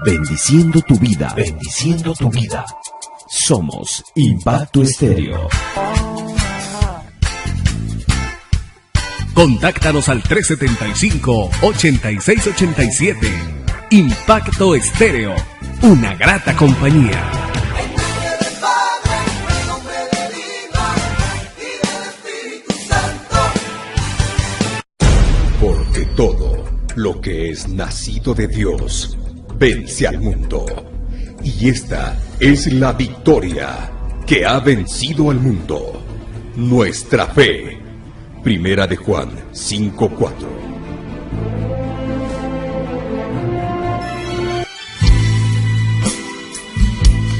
Bendiciendo tu vida. Bendiciendo tu vida. Somos Impacto Estéreo. Contáctanos al 375-8687. Impacto Estéreo, una grata compañía. Porque todo lo que es nacido de Dios vence al mundo. Y esta es la victoria que ha vencido al mundo. Nuestra fe. Primera de Juan 5:4.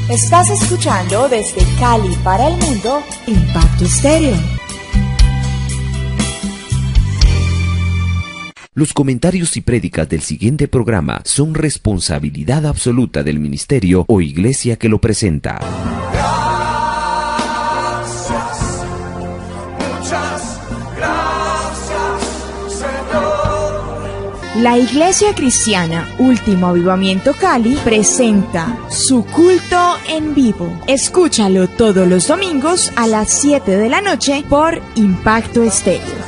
Estás escuchando desde Cali para el mundo, Impacto Estéreo. Los comentarios y prédicas del siguiente programa son responsabilidad absoluta del ministerio o iglesia que lo presenta. La Iglesia Cristiana Último Avivamiento Cali presenta su culto en vivo. Escúchalo todos los domingos a las 7 de la noche por Impacto Estéreo.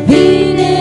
Vine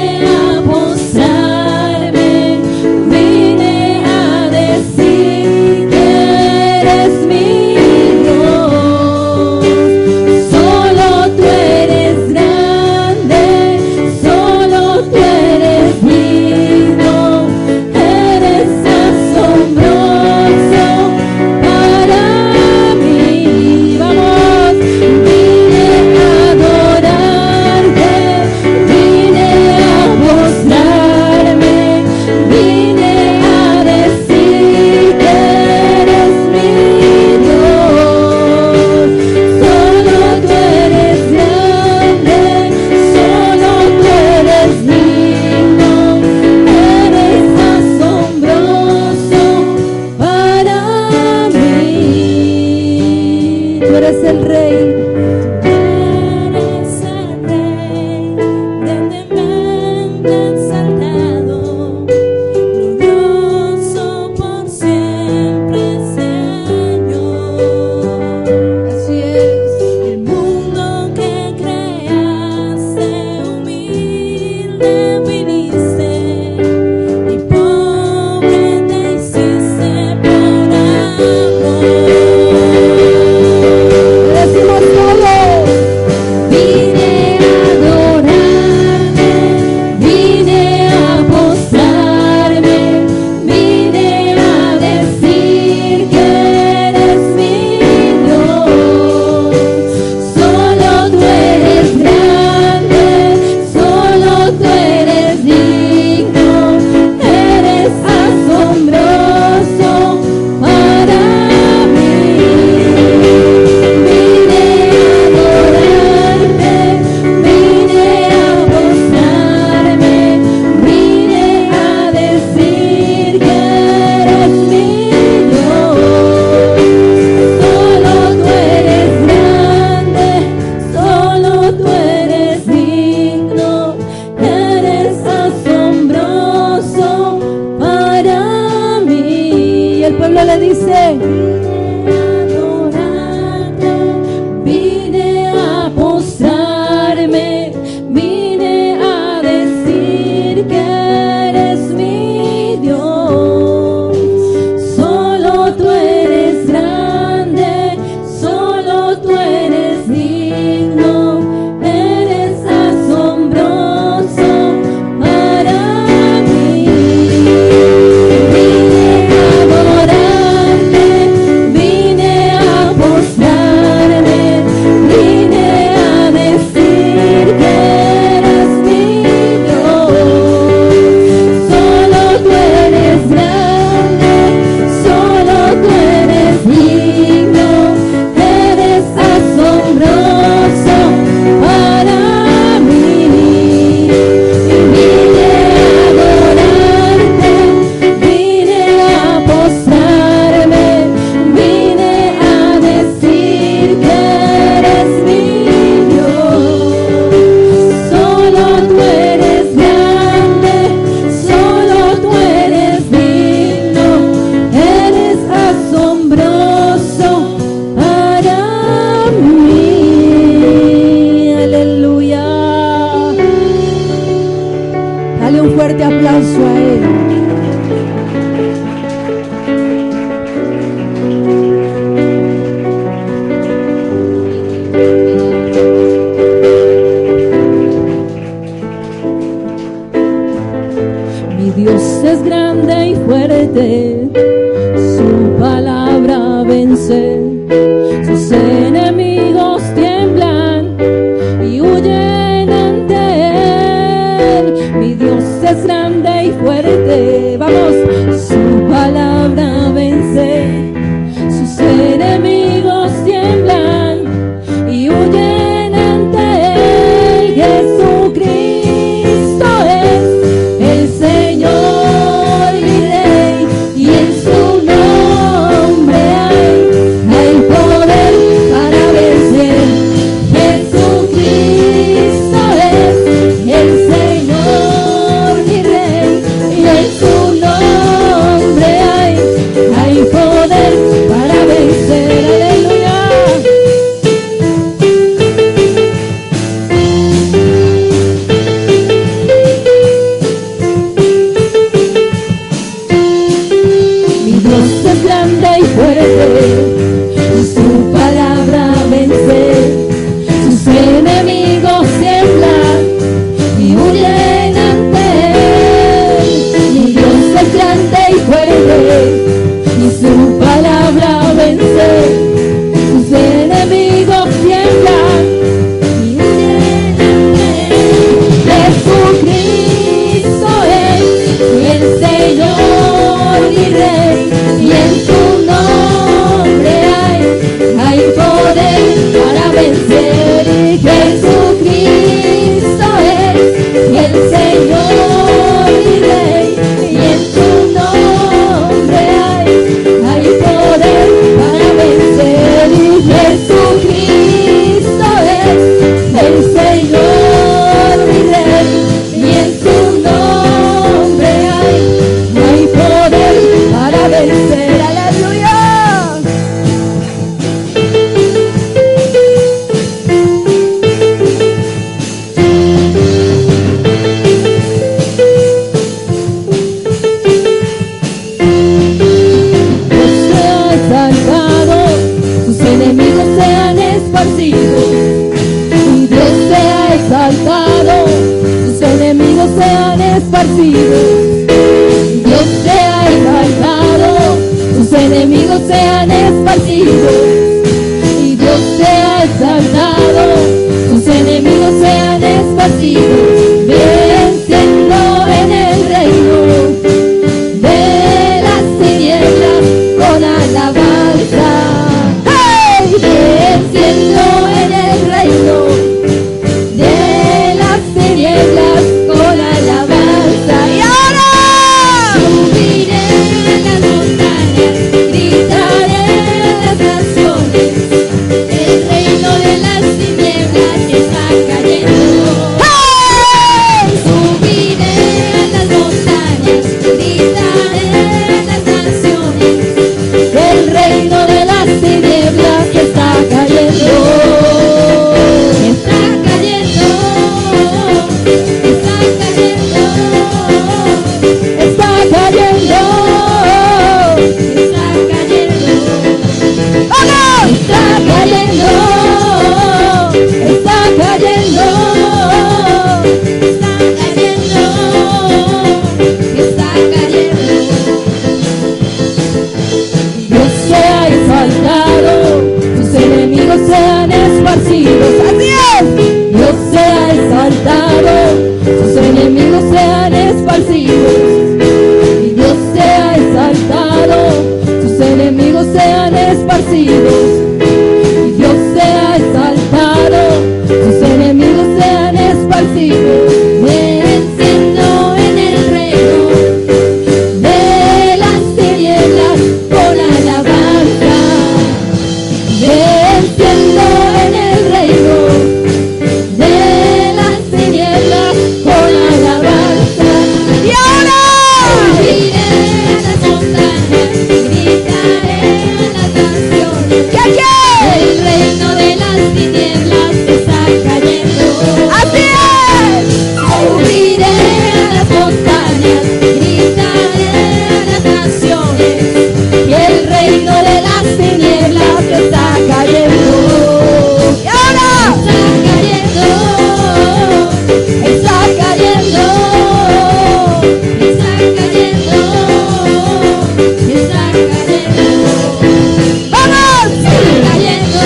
enemigos tiemblan y huyen ante él. Jesucristo es el Señor y Rey, y en su nombre hay poder para vencer. Jesucristo es el Señor y Rey, y en su nombre hay poder para vencer. Aleluya. Mi Dios es grande y fuerte, y su palabra vence. Sus enemigos tiemblan y huyen ante él. Mi Dios es grande y fuerte, y su palabra vence. Sus enemigos tiemblan y huyen ante él. Jesucristo es el Señor y Rey, y en su nombre hay poder para vencer. Y Jesucristo es el Señor y Rey, y en su nombre hay poder para vencer. Y Jesucristo es el Señor y Rey, y en su nombre hay poder para vencer. Aleluya. Dios sea exaltado, sus enemigos sean esparcidos. Y Dios sea exaltado, sus enemigos sean esparcidos. Dios sea exaltado, sus enemigos sean esparcidos. Y Dios sea exaltado, sus enemigos sean esparcidos. Venciendo en el reino de las tinieblas con alabanza. ¡Hey! Venciendo en el reino de las tinieblas con alabanza. Y ahora subiré a las montañas, gritaré a las naciones, el reino de las tinieblas está cayendo. ¡Hey! Subiré a las montañas, gritaré a las naciones, el reino de las tinieblas está cayendo. Está cayendo, está cayendo, está cayendo, está cayendo. ¡Vamos! Está cayendo, está cayendo, está cayendo, está cayendo. Dios sea exaltado, sus enemigos sean esparcidos. Así es. Dios sea exaltado, sus enemigos sean esparcidos. Y Dios sea exaltado, sus enemigos sean esparcidos. Y Dios sea exaltado, sus enemigos sean esparcidos. Venciendo en el reino de las tinieblas con alabanza. Venciendo en el reino de las tinieblas con alabanza. Y ahora subiré a las montañas, gritaré a las naciones. ¿Qué? El reino de las tinieblas está cayendo. Así es. Subiré a las montañas, gritaré a las naciones, y el reino de las tinieblas está cayendo. Y ahora está cayendo, está cayendo, está cayendo, está cayendo. ¡Vamos! Está cayendo,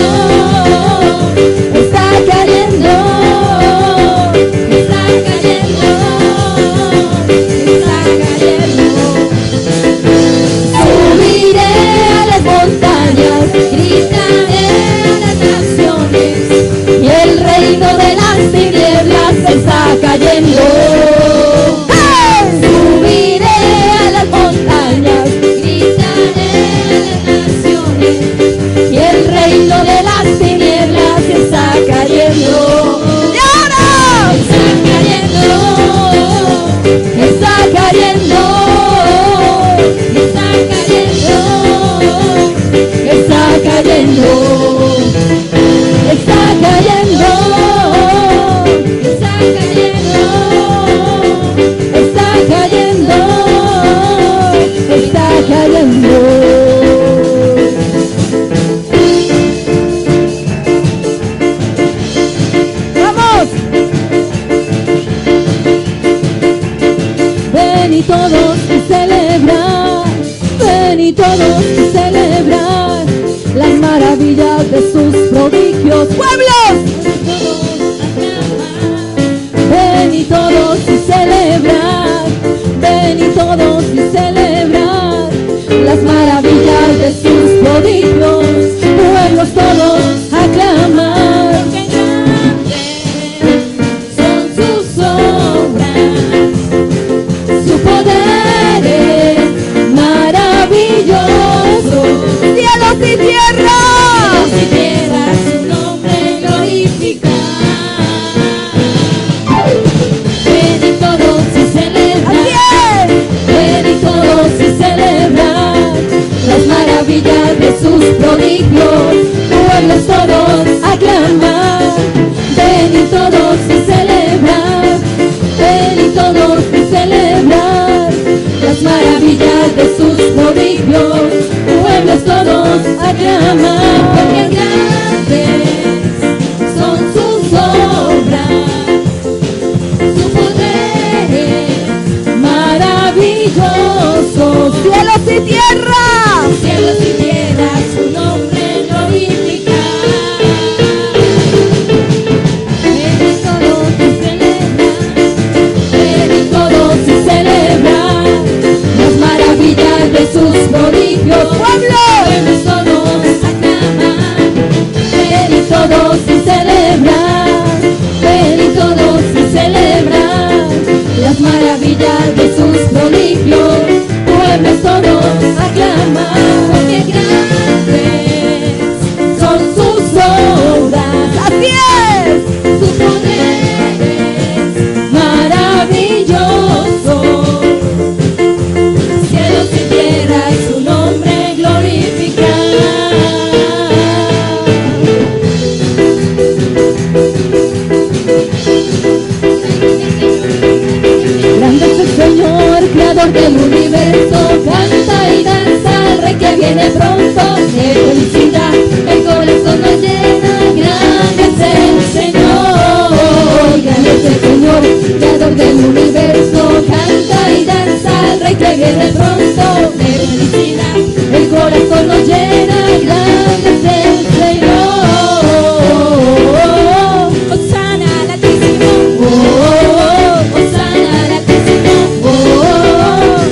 cayendo, está cayendo, está cayendo, está cayendo, está cayendo. Ven y todos y celebrar, ven y todos y celebrar las maravillas de sus prodigios. ¡Pueblos! Ven y todos y celebrar, ven y todos y celebrar las maravillas de sus prodigios. Pueblos todos aclamar. Son sus obras, su poder es maravilloso. Cielos y tierra, cielos y tierra, su nombre glorificar. Ven y todos y celebrar, ven y todos y celebrar las maravillas de sus prodigios. Pueblos todos aclamar. Ven y todos y celebrar, ven y todos y celebrar las maravillas de sus prodigios. Pueblos todos aclamar, porque grandes son sus obras, su poder es maravilloso. Cielos y tierra, cielos y tierra, su nombre glorificar. Ven y todos y celebrar, ven y todos y celebrar las maravillas de sus prodigios. Pueblos todos aclamar. Ven y todos y celebrar, ven y todos y celebrar las maravillas de sus prodigios. Pueblos todos aclamar, porque grandes son sus obras. Así es, su poder es maravilloso. Cielos y tierra, su nombre glorificar. Grande es el Señor, creador del universo. Canta y danza al Rey que viene pronto. De felicidad el corazón nos llena. Grande es el Señor, grande es el Señor, creador del universo. Canta y danza al Rey que viene pronto. De felicidad el corazón nos llena. Grande es el Señor. Hosana al Altísimo, Hosana al Altísimo,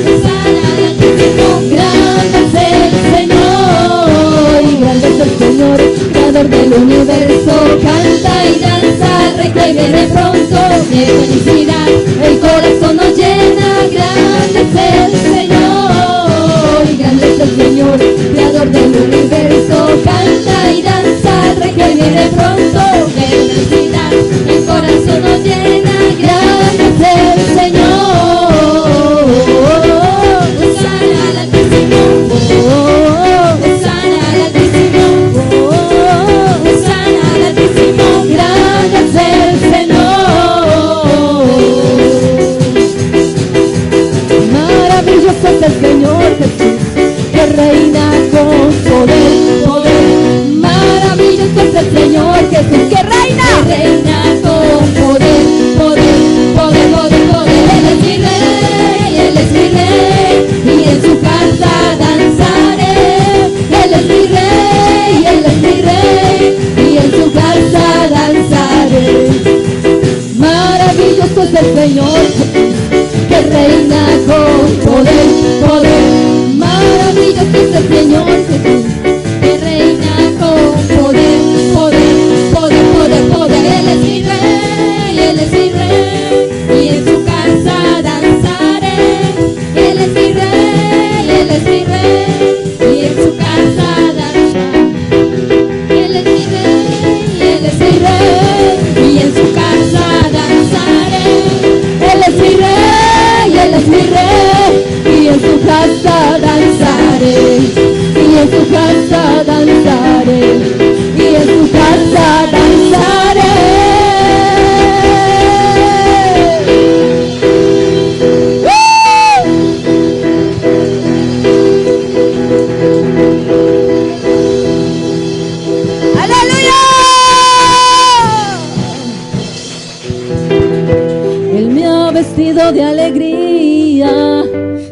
Hosana al Altísimo. Grande es el Señor, y grande es el Señor, creador del universo. Canta y danza al Rey que viene pronto. De felicidad el corazón nos llena. Grande es el Señor, y grande es el Señor, creador del universo. Canta y danza al Rey que viene pronto. De felicidad el corazón nos llena. Grande es el Señor. Hosana al Altísimo, Hosana al Altísimo, Hosana al Altísimo. Grande es el Señor. vestido de alegría,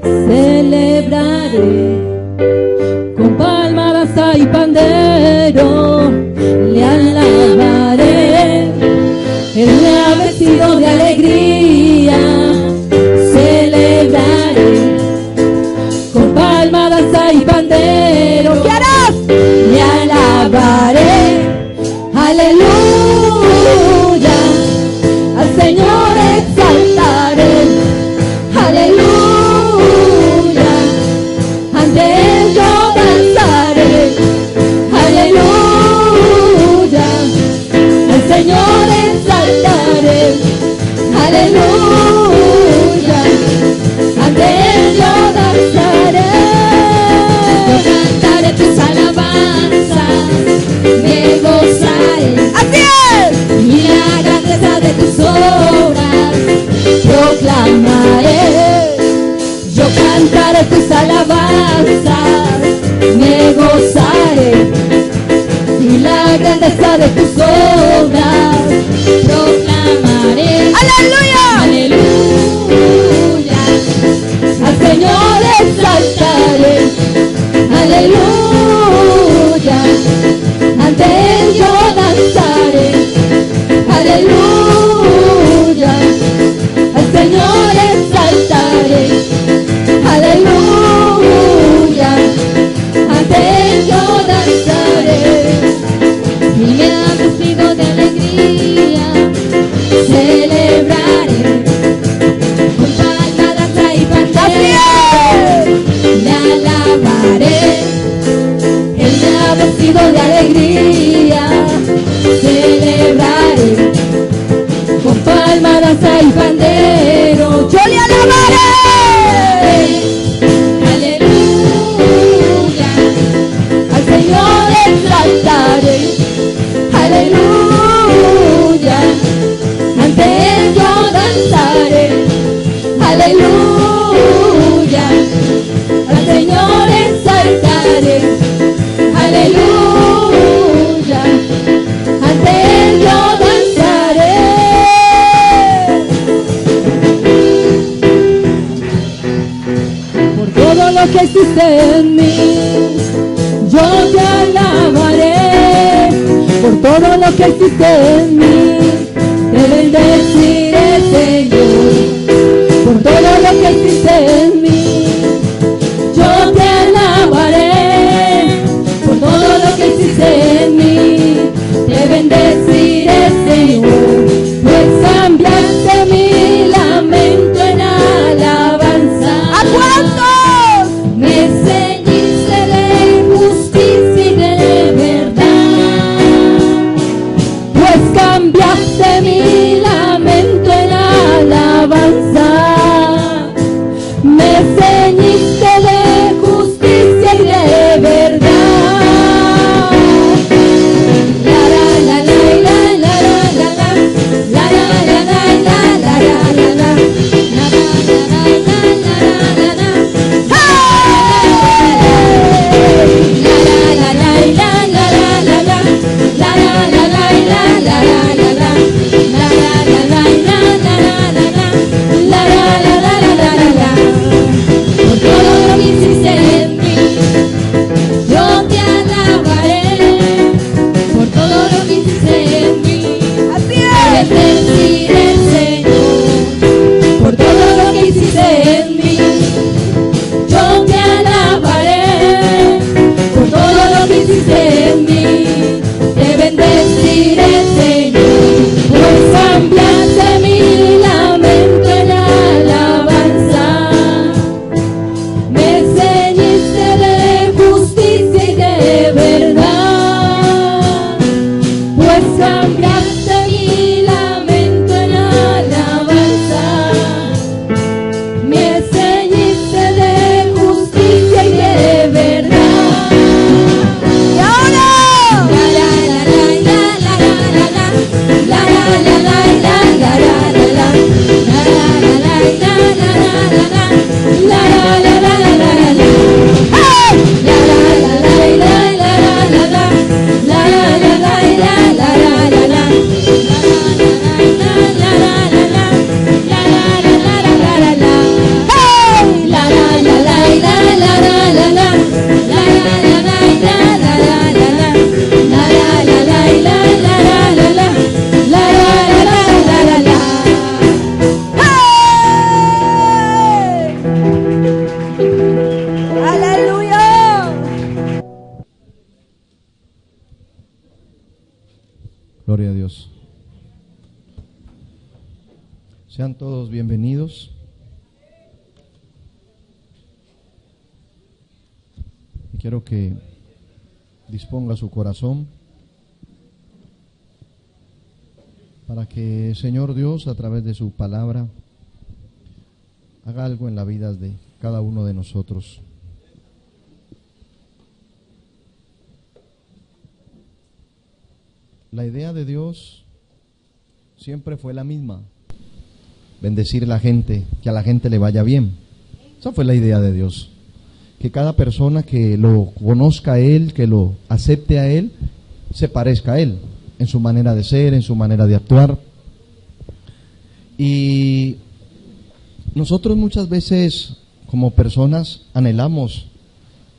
celebraré con palma, danza y pandero, le alabaré. Él me ha vestido de alegría, celebraré con palma, danza y pandero. ¿Qué harás? Le alabaré. Aleluya, al Señor exaltaré. Aleluya, ante Él yo danzaré. Aleluya, al Señor exaltaré. Aleluya, ante Él yo danzaré. Yo cantaré tus alabanzas, me gozaré. ¡Así es! Y la grandeza de tus obras proclamaré. Yo cantaré tus alabanzas, me gozaré. Y la grandeza de tus obras proclamaré. ¡Aleluya! ¡Aleluya! Al Señor exaltaré. ¡Aleluya! Ante Él yo danzaré. ¡Aleluya! Al Señor exaltaré. ¡Aleluya! Ante Él yo danzaré. Y me ha vestido de alegría, celebraré con palma, danza y pandero, le alabaré. Él me ha vestido de alegría, celebraré con palma, danza y pandero, yo le alabaré. Aleluya, al Señor exaltaré. Aleluya, ante Él yo danzaré. Aleluya, al Señor exaltaré. Aleluya, ante Él yo danzaré. Por todo lo que hiciste en mí, yo te alabaré. Por todo lo que hiciste en mí, te bendeciré, Señor. Por todo lo que hiciste en mí, yo te alabaré. Por todo lo que hiciste en mí, te bendeciré, Señor. Pues cambiaste mi lamento en alabanza. ¿A cuántos? Me ceñiste de justicia y de verdad. Pues cambiaste Gloria a Dios. Sean todos bienvenidos. Y quiero que disponga su corazón para que el Señor Dios, a través de su palabra, haga algo en la vida de cada uno de nosotros. La idea de Dios siempre fue la misma: bendecir a la gente, que a la gente le vaya bien. Esa fue la idea de Dios, que cada persona que lo conozca a Él, que lo acepte a Él, se parezca a Él, en su manera de ser, en su manera de actuar. Y nosotros muchas veces, como personas, anhelamos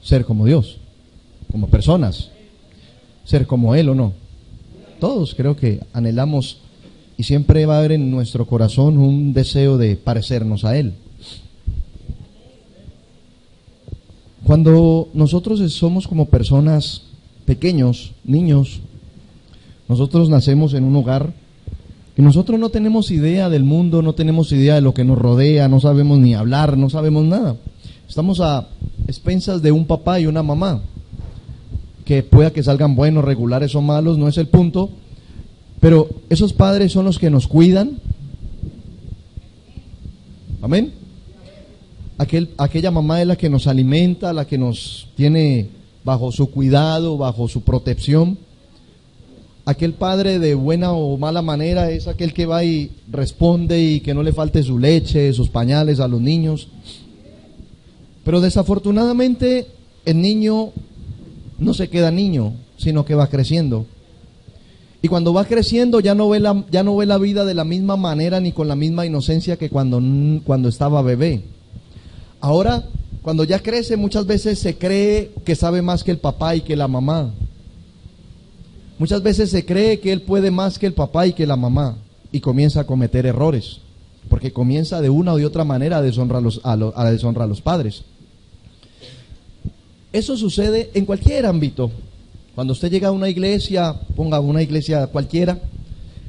ser como Dios, como personas, ser como Él, ¿o no? Todos creo que anhelamos, y siempre va a haber en nuestro corazón un deseo de parecernos a Él. Cuando nosotros somos como personas pequeños, niños, nosotros nacemos en un hogar y nosotros no tenemos idea del mundo, no tenemos idea de lo que nos rodea, no sabemos ni hablar, no sabemos nada. Estamos a expensas de un papá y una mamá, que pueda que salgan buenos, regulares o malos, no es el punto, pero esos padres son los que nos cuidan. Amén. Aquella mamá es la que nos alimenta, la que nos tiene bajo su cuidado, bajo su protección. Aquel padre, de buena o mala manera, es aquel que va y responde y que no le falte su leche, sus pañales a los niños. Pero desafortunadamente el niño no se queda niño, sino que va creciendo. Y cuando va creciendo ya no ve la vida de la misma manera ni con la misma inocencia que cuando estaba bebé. Ahora, cuando ya crece, muchas veces se cree que sabe más que el papá y que la mamá. Muchas veces se cree que él puede más que el papá y que la mamá, y comienza a cometer errores, porque comienza de una o de otra manera a deshonrar a los padres. Eso sucede en cualquier ámbito. Cuando usted llega a una iglesia, ponga una iglesia cualquiera,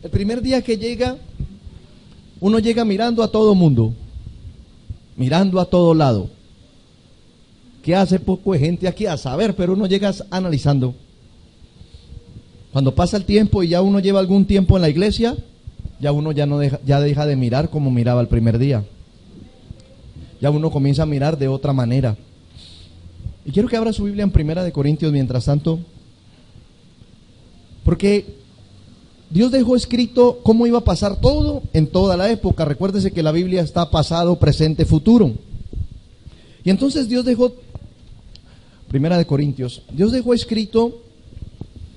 el primer día que llega, uno llega mirando a todo mundo, mirando a todo lado. ¿Qué hace poco de gente aquí? A saber, pero uno llega analizando. Cuando pasa el tiempo y ya uno lleva algún tiempo en la iglesia, ya uno ya deja de mirar como miraba el primer día. Ya uno comienza a mirar de otra manera. Y quiero que abra su Biblia en 1 Corintios mientras tanto, porque Dios dejó escrito cómo iba a pasar todo en toda la época. Recuérdese que la Biblia está pasado, presente, futuro. Y entonces Dios dejó, 1 Corintios, Dios dejó escrito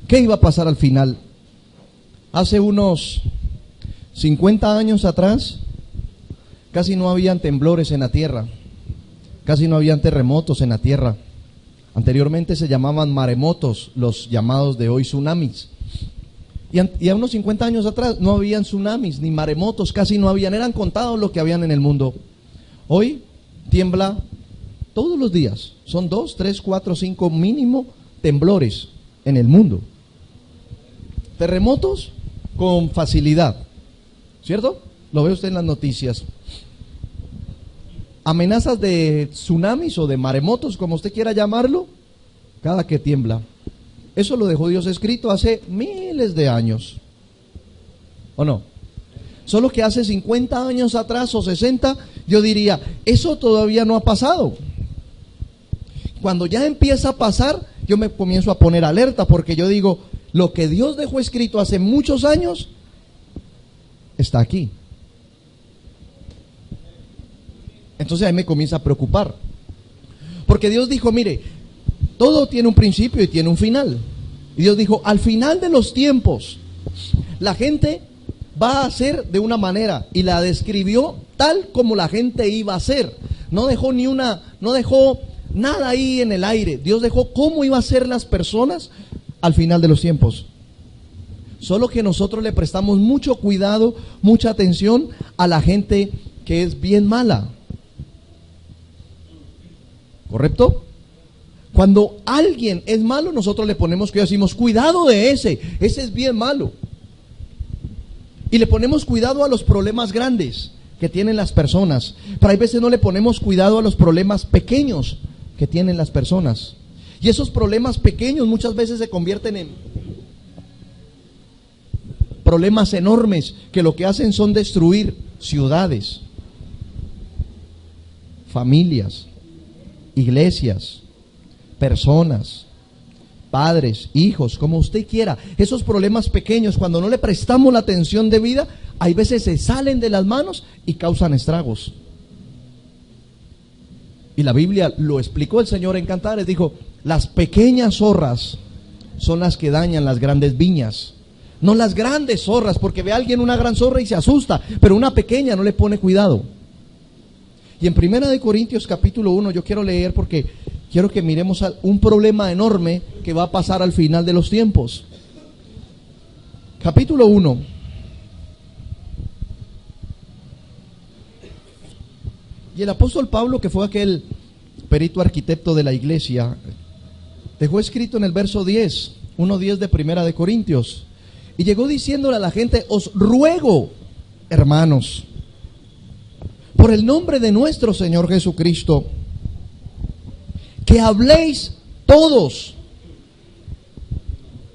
qué iba a pasar al final. Hace unos 50 años atrás, casi no habían temblores en la tierra, casi no habían terremotos en la tierra. Anteriormente se llamaban maremotos, los llamados de hoy tsunamis. Y a unos 50 años atrás no habían tsunamis ni maremotos, casi no habían, eran contados los que habían en el mundo. Hoy tiembla todos los días, son 2, 3, 4, 5 mínimo temblores en el mundo. Terremotos con facilidad, ¿cierto? Lo ve usted en las noticias. Amenazas de tsunamis o de maremotos, como usted quiera llamarlo, cada que tiembla. Eso lo dejó Dios escrito hace miles de años, ¿o no? Solo que hace 50 años atrás o 60, yo diría, eso todavía no ha pasado. Cuando ya empieza a pasar, yo me comienzo a poner alerta, porque yo digo, lo que Dios dejó escrito hace muchos años, está aquí. Entonces ahí me comienza a preocupar, porque Dios dijo, mire, todo tiene un principio y tiene un final. Y Dios dijo, al final de los tiempos, la gente va a ser de una manera, y la describió tal como la gente iba a ser. No dejó nada ahí en el aire. Dios dejó cómo iba a ser las personas al final de los tiempos. Solo que nosotros le prestamos mucho cuidado, mucha atención a la gente que es bien mala. ¿Correcto? Cuando alguien es malo, nosotros le ponemos cuidado, decimos, cuidado de ese es bien malo. Y le ponemos cuidado a los problemas grandes que tienen las personas, pero hay veces no le ponemos cuidado a los problemas pequeños que tienen las personas. Y esos problemas pequeños muchas veces se convierten en problemas enormes que lo que hacen son destruir ciudades, familias, iglesias, personas, padres, hijos, como usted quiera. Esos problemas pequeños, cuando no le prestamos la atención debida, hay veces se salen de las manos y causan estragos. Y la Biblia lo explicó el Señor en Cantares, dijo: las pequeñas zorras son las que dañan las grandes viñas. No las grandes zorras, porque ve a alguien una gran zorra y se asusta, pero una pequeña no le pone cuidado. Y en 1 Corintios capítulo 1 yo quiero leer, porque quiero que miremos un problema enorme que va a pasar al final de los tiempos. Capítulo 1. Y el apóstol Pablo, que fue aquel perito arquitecto de la iglesia, dejó escrito en el verso 10, 1:10 de 1 Corintios, y llegó diciéndole a la gente: os ruego, hermanos, por el nombre de nuestro Señor Jesucristo, que habléis todos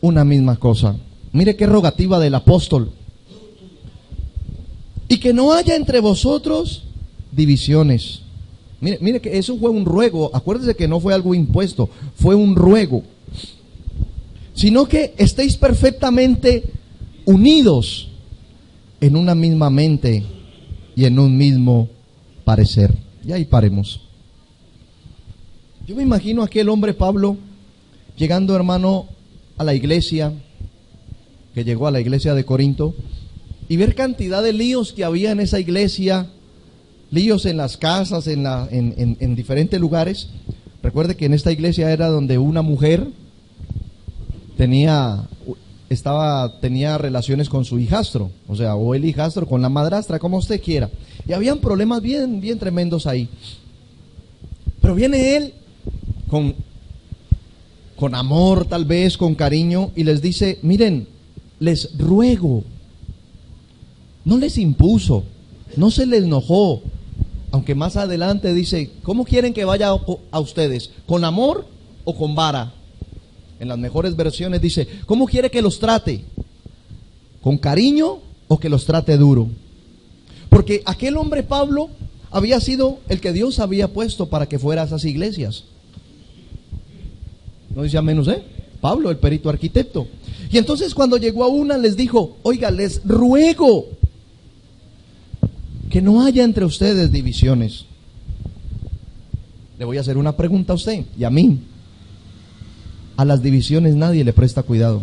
una misma cosa. Mire qué rogativa del apóstol. Y que no haya entre vosotros divisiones. Mire que eso fue un ruego. Acuérdese que no fue algo impuesto, fue un ruego. Sino que estéis perfectamente unidos en una misma mente y en un mismo parecer. Y ahí paremos. Yo me imagino a aquel hombre Pablo llegando, hermano, a la iglesia, que llegó a la iglesia de Corinto, y ver cantidad de líos que había en esa iglesia, líos en las casas, en diferentes lugares. Recuerde que en esta iglesia era donde una mujer tenía relaciones con su hijastro, o sea, o el hijastro con la madrastra, como usted quiera. Y habían problemas bien tremendos ahí. Pero viene él con amor, tal vez, con cariño, y les dice: miren, les ruego. No les impuso, no se les enojó, aunque más adelante dice: ¿cómo quieren que vaya a ustedes? ¿Con amor o con vara? En las mejores versiones dice: ¿cómo quiere que los trate? ¿Con cariño o que los trate duro? Porque aquel hombre Pablo había sido el que Dios había puesto para que fuera a esas iglesias. ¿No dice amén usted? Pablo, el perito arquitecto. Y entonces cuando llegó a una les dijo: oiga, les ruego que no haya entre ustedes divisiones. Le voy a hacer una pregunta a usted y a mí. A las divisiones nadie le presta cuidado,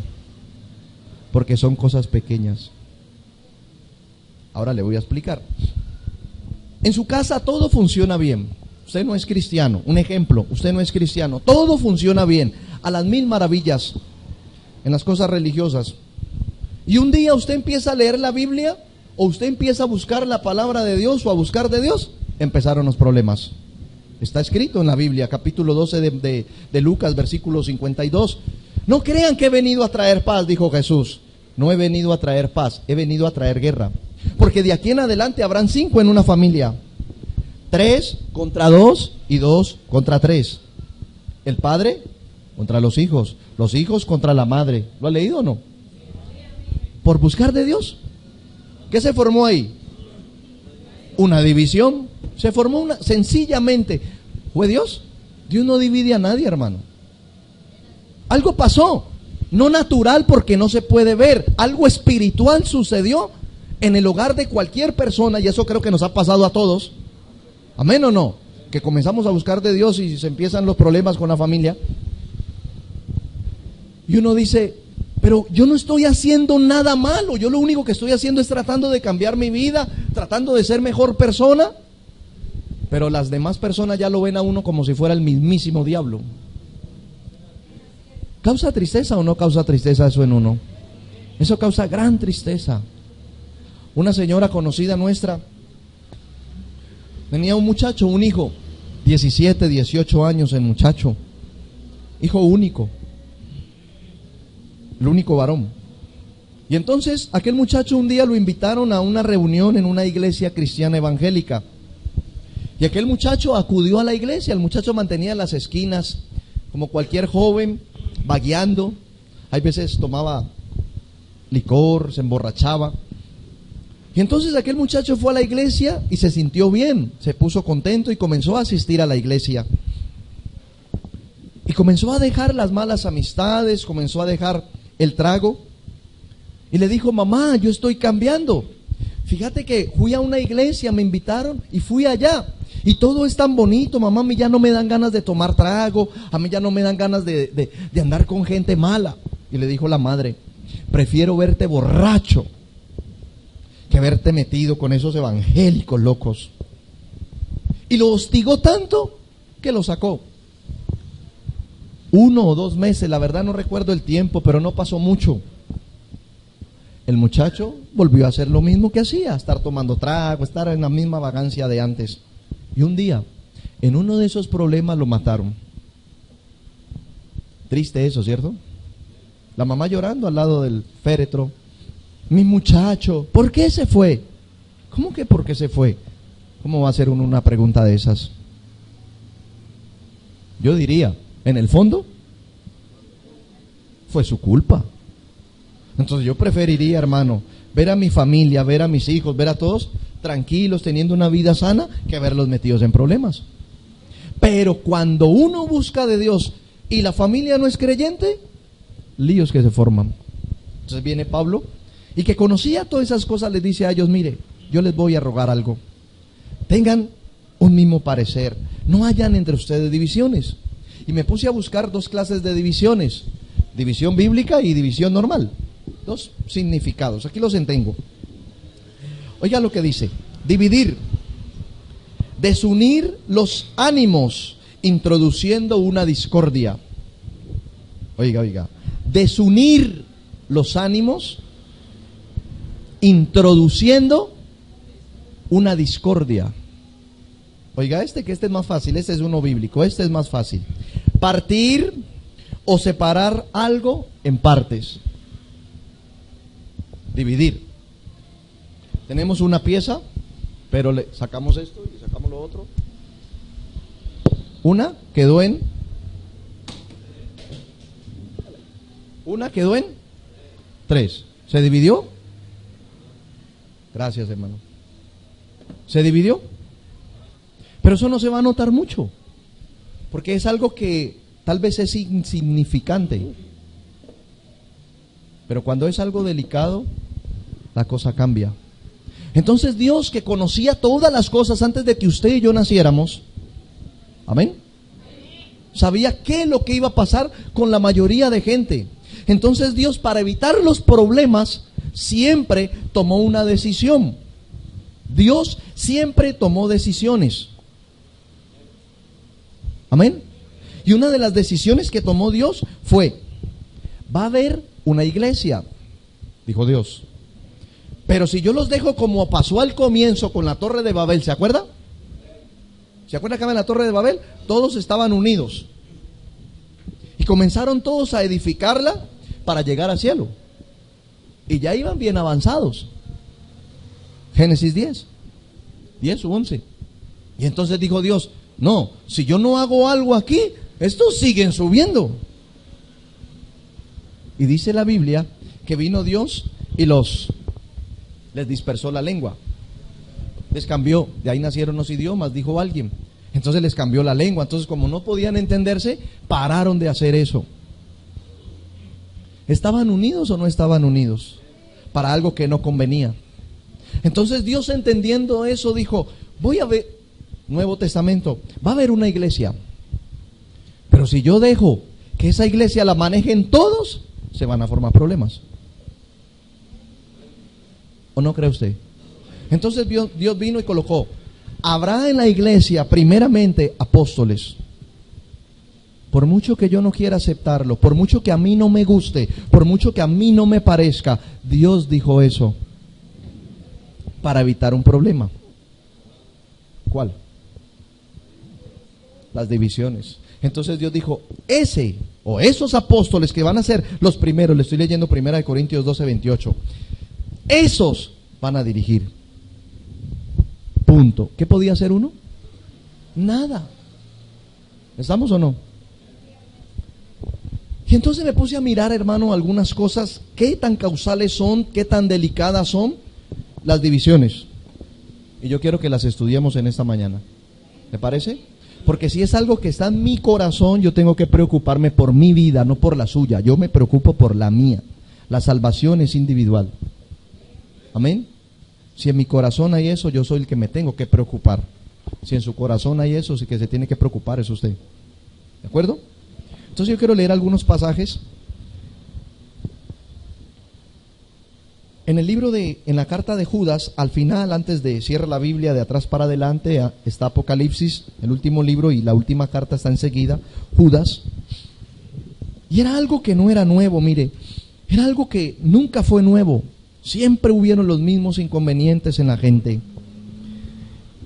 porque son cosas pequeñas. Ahora le voy a explicar. En su casa todo funciona bien. Usted no es cristiano. Un ejemplo, usted no es cristiano. Todo funciona bien, a las mil maravillas en las cosas religiosas. Y un día usted empieza a leer la Biblia, o usted empieza a buscar la palabra de Dios, o a buscar de Dios, empezaron los problemas. Está escrito en la Biblia, capítulo 12 de Lucas, versículo 52. No crean que he venido a traer paz, dijo Jesús. No he venido a traer paz, he venido a traer guerra. Porque de aquí en adelante habrán 5 en una familia: 3 contra 2 y 2 contra 3. El padre contra los hijos contra la madre. ¿Lo ha leído o no? Por buscar de Dios. ¿Qué se formó ahí? Una división. Se formó una, sencillamente. ¿Fue Dios? Dios no divide a nadie, hermano. Algo pasó, no natural, porque no se puede ver. Algo espiritual sucedió en el hogar de cualquier persona, y eso creo que nos ha pasado a todos. ¿Amén o no? Que comenzamos a buscar de Dios y se empiezan los problemas con la familia. Y uno dice: pero yo no estoy haciendo nada malo, yo lo único que estoy haciendo es tratando de cambiar mi vida, tratando de ser mejor persona. Pero las demás personas ya lo ven a uno como si fuera el mismísimo diablo. ¿Causa tristeza o no causa tristeza eso en uno? Eso causa gran tristeza. Una señora conocida nuestra tenía un muchacho, un hijo, 17, 18 años el muchacho, hijo único, el único varón. Y entonces aquel muchacho un día lo invitaron a una reunión en una iglesia cristiana evangélica. Y aquel muchacho acudió a la iglesia. El muchacho mantenía las esquinas como cualquier joven, vagueando. Hay veces tomaba licor, se emborrachaba. Y entonces aquel muchacho fue a la iglesia y se sintió bien, se puso contento y comenzó a asistir a la iglesia. Y comenzó a dejar las malas amistades, comenzó a dejar el trago. Y le dijo: mamá, yo estoy cambiando. Fíjate que fui a una iglesia, me invitaron y fui allá. Y todo es tan bonito, mamá, a mí ya no me dan ganas de tomar trago, a mí ya no me dan ganas de andar con gente mala. Y le dijo la madre: prefiero verte borracho que verte metido con esos evangélicos locos. Y lo hostigó tanto que lo sacó. 1 o 2 meses, la verdad no recuerdo el tiempo, pero no pasó mucho. El muchacho volvió a hacer lo mismo que hacía, estar tomando trago, estar en la misma vagancia de antes. Y un día, en uno de esos problemas lo mataron. Triste eso, ¿cierto? La mamá llorando al lado del féretro. Mi muchacho, ¿por qué se fue? ¿Cómo que por qué se fue? ¿Cómo va a hacer uno una pregunta de esas? Yo diría, en el fondo, fue su culpa. Entonces yo preferiría, hermano, ver a mi familia, ver a mis hijos, ver a todos tranquilos, teniendo una vida sana, que verlos metidos en problemas. Pero cuando uno busca de Dios y la familia no es creyente, líos que se forman. Entonces viene Pablo, y que conocía todas esas cosas, les dice a ellos: mire, yo les voy a rogar algo. Tengan un mismo parecer, no hayan entre ustedes divisiones. Y me puse a buscar 2 clases de divisiones: división bíblica y división normal. 2 significados, aquí los tengo. Oiga lo que dice: dividir, desunir los ánimos, introduciendo una discordia. Oiga, desunir los ánimos, introduciendo una discordia. Oiga que este es más fácil, este es uno bíblico, este es más fácil. Partir o separar algo en partes. Dividir. Tenemos una pieza, pero le sacamos esto y sacamos lo otro. Una quedó en 3. ¿Se dividió? Gracias, hermano. ¿Se dividió? Pero eso no se va a notar mucho, porque es algo que tal vez es insignificante. Pero cuando es algo delicado, la cosa cambia. Entonces Dios, que conocía todas las cosas antes de que usted y yo naciéramos, amén, sabía qué es lo que iba a pasar con la mayoría de gente. Entonces Dios, para evitar los problemas, siempre tomó una decisión. Dios siempre tomó decisiones. Amén. Y una de las decisiones que tomó Dios fue: va a haber una iglesia, dijo Dios. Pero si yo los dejo como pasó al comienzo con la Torre de Babel, ¿se acuerda? ¿Se acuerda que en la Torre de Babel todos estaban unidos? Y comenzaron todos a edificarla para llegar al cielo. Y ya iban bien avanzados. Génesis 10 u 11. Y entonces dijo Dios: no, si yo no hago algo aquí, estos siguen subiendo. Y dice la Biblia que vino Dios y les dispersó la lengua. Les cambió, de ahí nacieron los idiomas, dijo alguien. Entonces les cambió la lengua. Entonces, como no podían entenderse, pararon de hacer eso. ¿Estaban unidos o no estaban unidos? Para algo que no convenía. Entonces Dios, entendiendo eso, dijo: voy a ver, Nuevo Testamento, va a haber una iglesia, pero si yo dejo que esa iglesia la manejen todos, se van a formar problemas. ¿O no cree usted? Entonces Dios vino y colocó: habrá en la iglesia primeramente apóstoles. Por mucho que yo no quiera aceptarlo, por mucho que a mí no me guste, por mucho que a mí no me parezca, Dios dijo eso para evitar un problema. ¿Cuál? Las divisiones. Entonces Dios dijo: ese o esos apóstoles que van a ser los primeros, le estoy leyendo 1 Corintios 12:28, esos van a dirigir. Punto. ¿Qué podía hacer uno? Nada. ¿Estamos o no? Y entonces me puse a mirar, hermano, algunas cosas, qué tan causales son, qué tan delicadas son las divisiones. Y yo quiero que las estudiemos en esta mañana. ¿Me parece? Porque si es algo que está en mi corazón, yo tengo que preocuparme por mi vida, no por la suya. Yo me preocupo por la mía. La salvación es individual. Amén. Si en mi corazón hay eso, yo soy el que me tengo que preocupar. Si en su corazón hay eso, sí que se tiene que preocupar es usted. ¿De acuerdo? Entonces yo quiero leer algunos pasajes. En el libro en la carta de Judas, al final, antes de cierra la Biblia de atrás para adelante, está Apocalipsis, el último libro, y la última carta está enseguida, Judas. Y era algo que no era nuevo, mire, era algo que nunca fue nuevo. Siempre hubieron los mismos inconvenientes en la gente.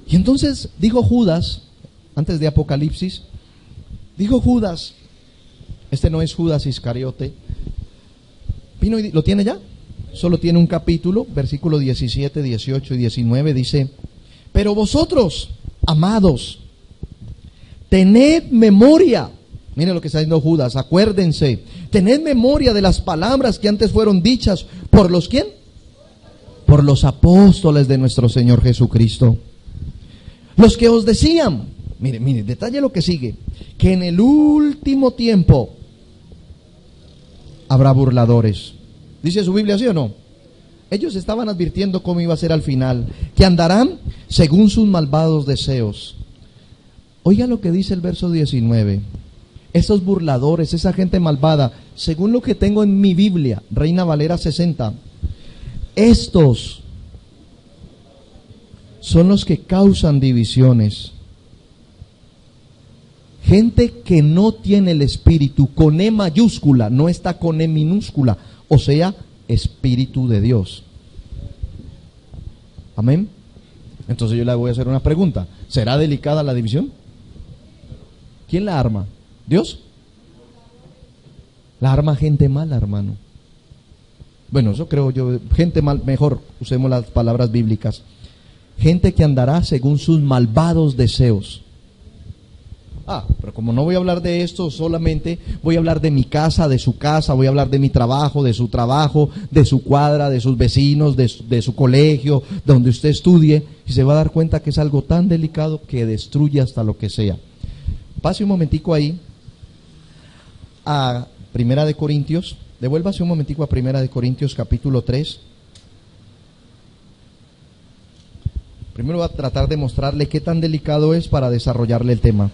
Y entonces dijo Judas, antes de Apocalipsis, dijo Judas, este no es Judas Iscariote, vino y, ¿lo tiene ya? Solo tiene un capítulo, versículos 17, 18 y 19, dice: pero vosotros, amados, tened memoria. Mire lo que está diciendo Judas, acuérdense, tened memoria de las palabras que antes fueron dichas por los ¿quién? Por los apóstoles de nuestro Señor Jesucristo. Los que os decían, mire, detalle lo que sigue, que en el último tiempo habrá burladores. ¿Dice su Biblia sí o no? Ellos estaban advirtiendo cómo iba a ser al final, que andarán según sus malvados deseos. Oiga lo que dice el verso 19. Esos burladores, esa gente malvada, según lo que tengo en mi Biblia, Reina Valera 60, estos son los que causan divisiones. Gente que no tiene el espíritu, con E mayúscula, no está con E minúscula, o sea, Espíritu de Dios. Amén. Entonces yo le voy a hacer una pregunta. ¿Será delicada la división? ¿Quién la arma? ¿Dios? La arma gente mala, hermano. Bueno, eso creo yo. Gente mal, mejor usemos las palabras bíblicas. Gente que andará según sus malvados deseos. Pero como no voy a hablar de esto solamente, voy a hablar de mi casa, de su casa, voy a hablar de mi trabajo, de su trabajo, de su cuadra, de sus vecinos, de su colegio, donde usted estudie, y se va a dar cuenta que es algo tan delicado que destruye hasta lo que sea. Pase un momentico ahí a Primera de Corintios, devuélvase un momentico a Primera de Corintios capítulo 3. Primero voy a tratar de mostrarle qué tan delicado es para desarrollarle el tema.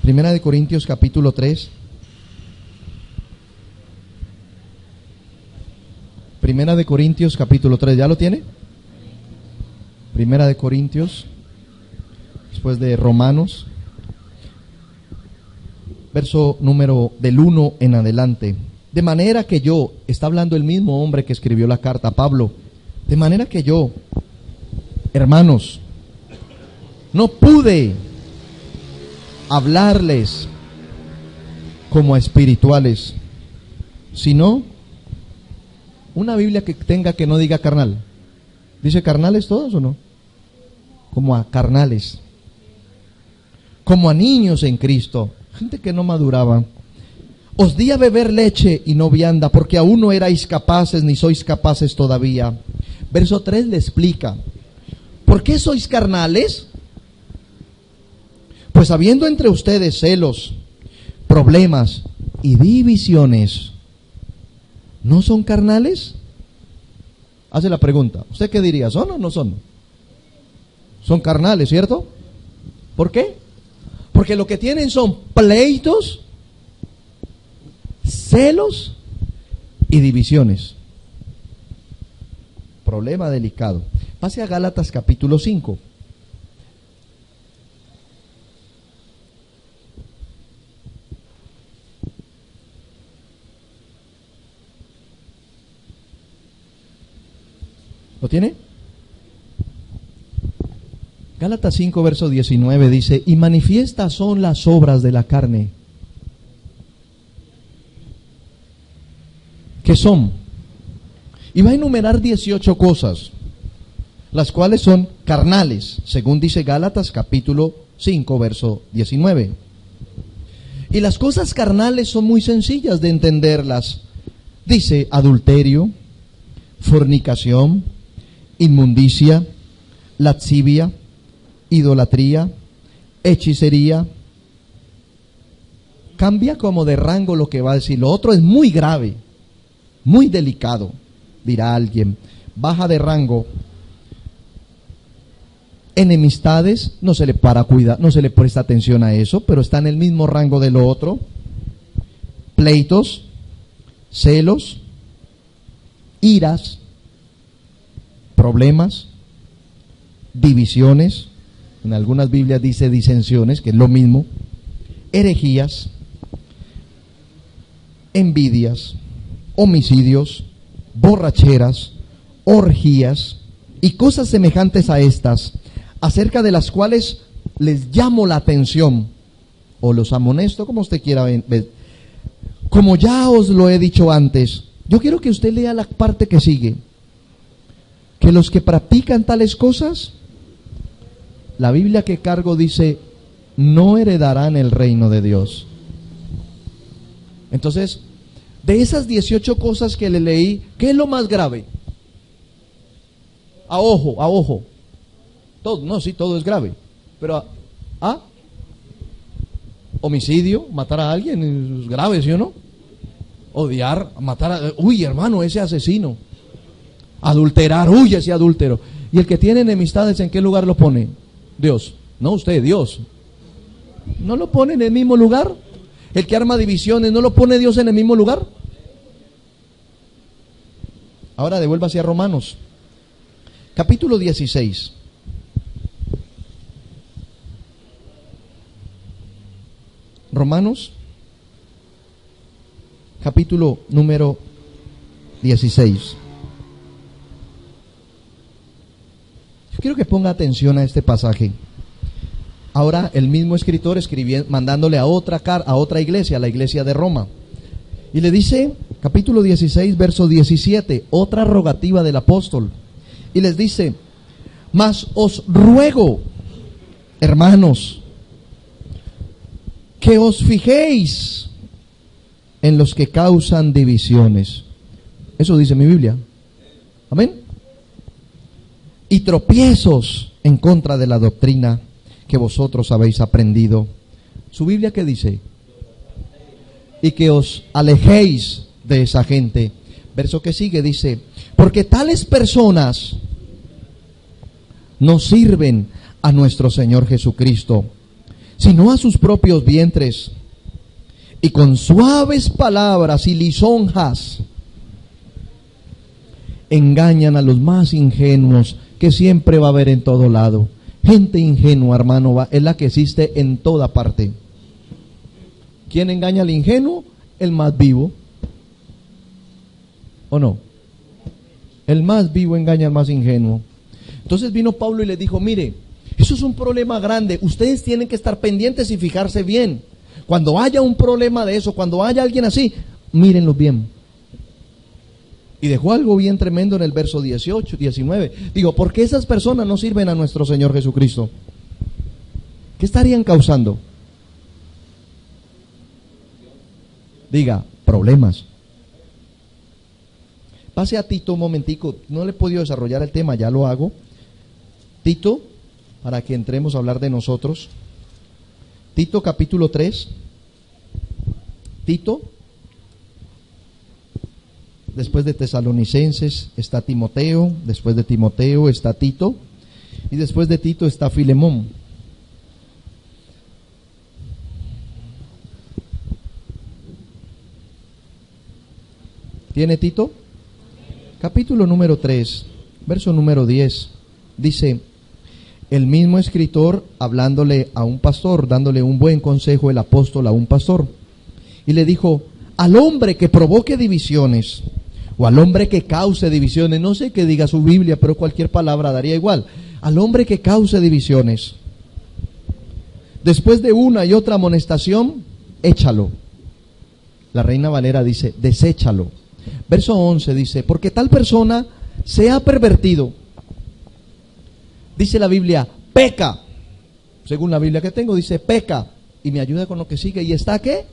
Primera de Corintios capítulo 3. Primera de Corintios capítulo 3, ¿ya lo tiene? Primera de Corintios, después de Romanos, verso número del 1 en adelante. De manera que yo, está hablando el mismo hombre que escribió la carta, Pablo, de manera que yo, hermanos, no pude hablarles como a espirituales, sino una Biblia que tenga que no diga carnal. ¿Dice carnales todos o no? Como a carnales, como a niños en Cristo, gente que no maduraba. Os di a beber leche y no vianda, porque aún no erais capaces ni sois capaces todavía. Verso 3 le explica: ¿por qué sois carnales? Pues habiendo entre ustedes celos, problemas y divisiones, ¿no son carnales? Hace la pregunta. ¿Usted qué diría? ¿Son o no son? Son carnales, ¿cierto? ¿Por qué? Porque lo que tienen son pleitos, celos y divisiones. Problema delicado. Pase a Gálatas capítulo 5. ¿Lo tiene? Gálatas 5 verso 19 dice: y manifiestas son las obras de la carne, ¿Qué son? Y va a enumerar 18 cosas, las cuales son carnales, según dice Gálatas capítulo 5, verso 19. Y las cosas carnales son muy sencillas de entenderlas. Dice adulterio, fornicación, inmundicia, lascivia, idolatría, hechicería. Cambia como de rango lo que va a decir. Lo otro es muy grave, muy delicado, dirá alguien. Baja de rango. Enemistades, no se le no se le presta atención a eso, pero está en el mismo rango de lo otro. Pleitos, celos, iras, problemas, divisiones, en algunas Biblias dice disensiones, que es lo mismo, herejías, envidias, homicidios, borracheras, orgías y cosas semejantes a estas, acerca de las cuales les llamo la atención, o los amonesto, como usted quiera ver. Como ya os lo he dicho antes, yo quiero que usted lea la parte que sigue, que los que practican tales cosas, la Biblia que cargo dice, no heredarán el reino de Dios. Entonces, de esas 18 cosas que le leí, ¿qué es lo más grave? A ojo. Todo, no, sí, todo es grave. Pero, homicidio, matar a alguien, es grave, ¿sí o no? Odiar, matar a... Uy, hermano, ese asesino. Adulterar, uy, ese adúltero. Y el que tiene enemistades, ¿en qué lugar lo pone? Dios. No usted, Dios. ¿No lo pone en el mismo lugar? El que arma divisiones, ¿no lo pone Dios en el mismo lugar? Ahora devuélvase a Romanos, capítulo 16. Romanos, capítulo número 16. Yo quiero que ponga atención a este pasaje. Ahora el mismo escritor mandándole a otra iglesia, a la iglesia de Roma. Y le dice, capítulo 16, verso 17, otra rogativa del apóstol. Y les dice, mas os ruego, hermanos, que os fijéis en los que causan divisiones. Eso dice mi Biblia. Amén. Y tropiezos en contra de la doctrina que vosotros habéis aprendido. ¿Su Biblia qué dice? Y que os alejéis de esa gente. Verso que sigue dice, porque tales personas no sirven a nuestro Señor Jesucristo, sino a sus propios vientres, y con suaves palabras y lisonjas engañan a los más ingenuos, que siempre va a haber en todo lado. Gente ingenua, hermano, es la que existe en toda parte. ¿Quién engaña al ingenuo? El más vivo. ¿O no? El más vivo engaña al más ingenuo. Entonces vino Pablo y les dijo, mire, eso es un problema grande. Ustedes tienen que estar pendientes y fijarse bien. Cuando haya un problema de eso, cuando haya alguien así, mírenlo bien. Y dejó algo bien tremendo en el verso 18, 19. Digo, ¿por qué esas personas no sirven a nuestro Señor Jesucristo? ¿Qué estarían causando? Diga, problemas. Pase a Tito un momentico. No le he podido desarrollar el tema, ya lo hago. Tito, para que entremos a hablar de nosotros. Tito capítulo 3. Tito. Después de Tesalonicenses está Timoteo, después de Timoteo está Tito, y después de Tito está Filemón. ¿Tiene Tito? Capítulo número 3, verso número 10, dice, el mismo escritor hablándole a un pastor, dándole un buen consejo el apóstol a un pastor, y le dijo, al hombre que provoque divisiones, o al hombre que cause divisiones, no sé qué diga su Biblia, pero cualquier palabra daría igual, al hombre que cause divisiones, después de una y otra amonestación, échalo. La Reina Valera dice, deséchalo, Verso 11 dice, porque tal persona se ha pervertido. Dice la Biblia, peca. Según la Biblia que tengo, dice peca. Y me ayuda con lo que sigue. ¿Y está qué?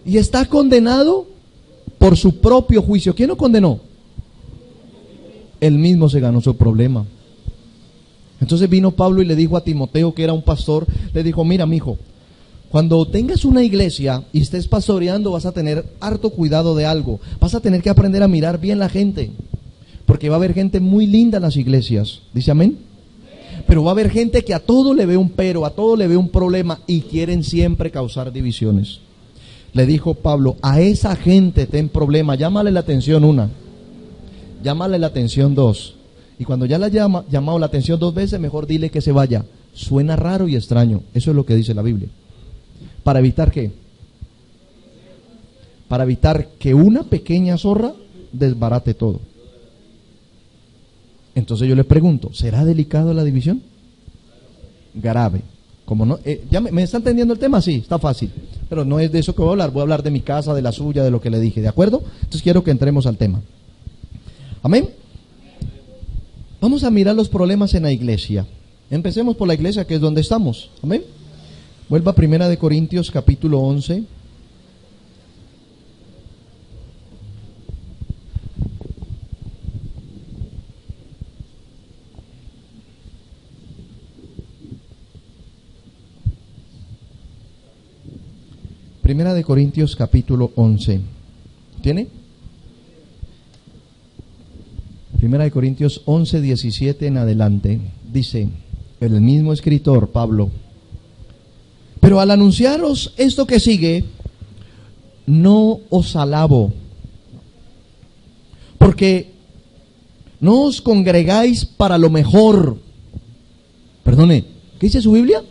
Y está condenado por su propio juicio. ¿Quién lo condenó? Él mismo se ganó su problema. Entonces vino Pablo y le dijo a Timoteo, que era un pastor, le dijo, mira, mijo, cuando tengas una iglesia y estés pastoreando, vas a tener harto cuidado de algo. Vas a tener que aprender a mirar bien la gente, porque va a haber gente muy linda en las iglesias. ¿Dice amén? Pero va a haber gente que a todo le ve un pero, a todo le ve un problema y quieren siempre causar divisiones. Le dijo Pablo, a esa gente ten problema, llámale la atención una, llámale la atención dos. Y cuando ya la haya llamado la atención 2 veces, mejor dile que se vaya. Suena raro y extraño. Eso es lo que dice la Biblia. ¿Para evitar qué? Para evitar que una pequeña zorra desbarate todo. Entonces yo le pregunto, ¿será delicado la división? Grave. Como no, ¿ya me está entendiendo el tema? Sí, está fácil. Pero no es de eso que voy a hablar. Voy a hablar de mi casa, de la suya, de lo que le dije. ¿De acuerdo? Entonces quiero que entremos al tema. Amén. Vamos a mirar los problemas en la iglesia. Empecemos por la iglesia, que es donde estamos. Amén. Vuelva a 1 Corintios capítulo 11. Primera de Corintios capítulo 11. ¿Tiene? Primera de Corintios 11, 17 en adelante, dice el mismo escritor, Pablo, pero al anunciaros esto que sigue, no os alabo, porque no os congregáis para lo mejor. Perdone, ¿qué dice su Biblia?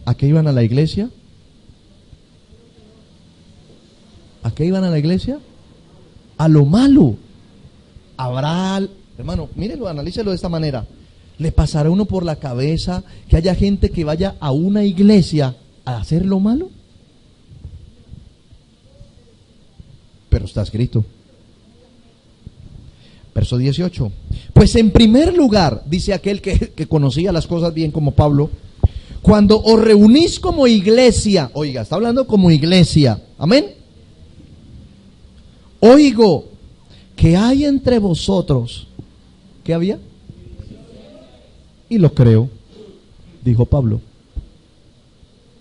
¿A qué iban a la iglesia? ¿A qué iban a la iglesia? A lo malo. Habrá, hermano, mírenlo, analícelo de esta manera. ¿Le pasará a uno por la cabeza que haya gente que vaya a una iglesia a hacer lo malo? Pero está escrito. Verso 18. Pues en primer lugar, dice aquel que conocía las cosas bien como Pablo, cuando os reunís como iglesia, oiga, está hablando como iglesia, amén. Oigo que hay entre vosotros, ¿qué había? Y lo creo, dijo Pablo.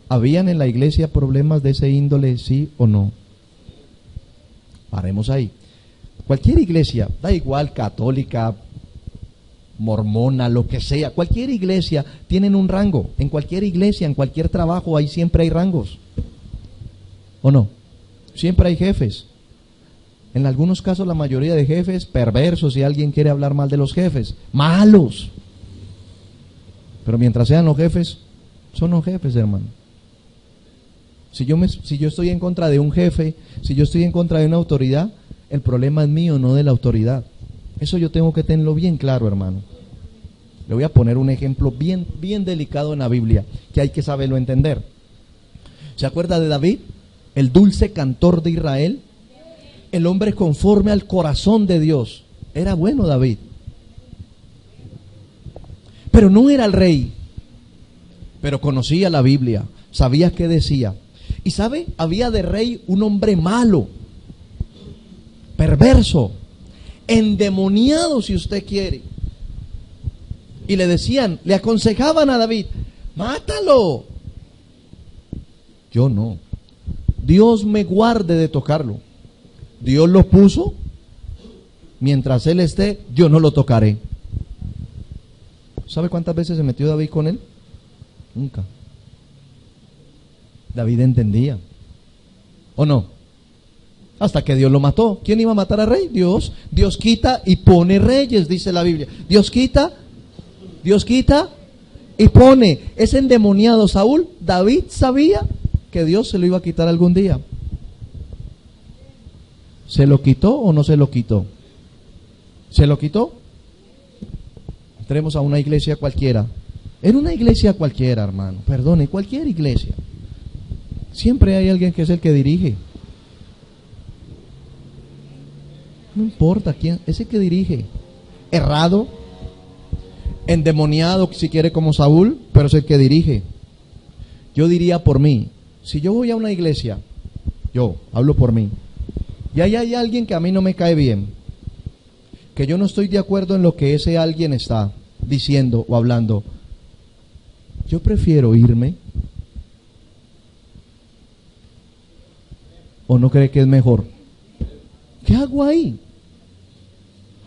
¿Habían en la iglesia problemas de ese índole, sí o no? Paremos ahí. Cualquier iglesia, da igual, católica, mormona, lo que sea, cualquier iglesia tienen un rango. En cualquier iglesia, en cualquier trabajo, ahí siempre hay rangos. ¿O no? Siempre hay jefes. En algunos casos la mayoría de jefes perversos, si alguien quiere hablar mal de los jefes, malos. Pero mientras sean los jefes, son los jefes, hermano. Si yo estoy en contra de un jefe, si yo estoy en contra de una autoridad, el problema es mío, no de la autoridad. Eso yo tengo que tenerlo bien claro, hermano. Le voy a poner un ejemplo bien delicado en la Biblia, que hay que saberlo entender. ¿Se acuerda de David? El dulce cantor de Israel. El hombre conforme al corazón de Dios. Era bueno David, pero no era el rey. Pero conocía la Biblia, sabía qué decía. Y sabe, había de rey un hombre malo, perverso, endemoniado si usted quiere. Y le decían, le aconsejaban a David, mátalo. Yo no. Dios me guarde de tocarlo. Dios lo puso, mientras él esté, yo no lo tocaré. ¿Sabe cuántas veces se metió David con él? Nunca. David entendía. ¿O no? Hasta que Dios lo mató. ¿Quién iba a matar al rey? Dios. Dios quita y pone reyes, dice la Biblia. Dios quita y pone. Ese endemoniado Saúl, David sabía que Dios se lo iba a quitar algún día. ¿Se lo quitó o no se lo quitó? ¿Se lo quitó? Entremos a una iglesia cualquiera. En una iglesia cualquiera, hermano, perdone, cualquier iglesia. Siempre hay alguien que es el que dirige. No importa quién, ese que dirige. Errado, endemoniado, si quiere, como Saúl, pero es el que dirige. Yo diría por mí, si yo voy a una iglesia, yo hablo por mí, y ahí hay alguien que a mí no me cae bien, que yo no estoy de acuerdo en lo que ese alguien está diciendo o hablando, yo prefiero irme. ¿O no cree que es mejor? ¿Qué hago ahí?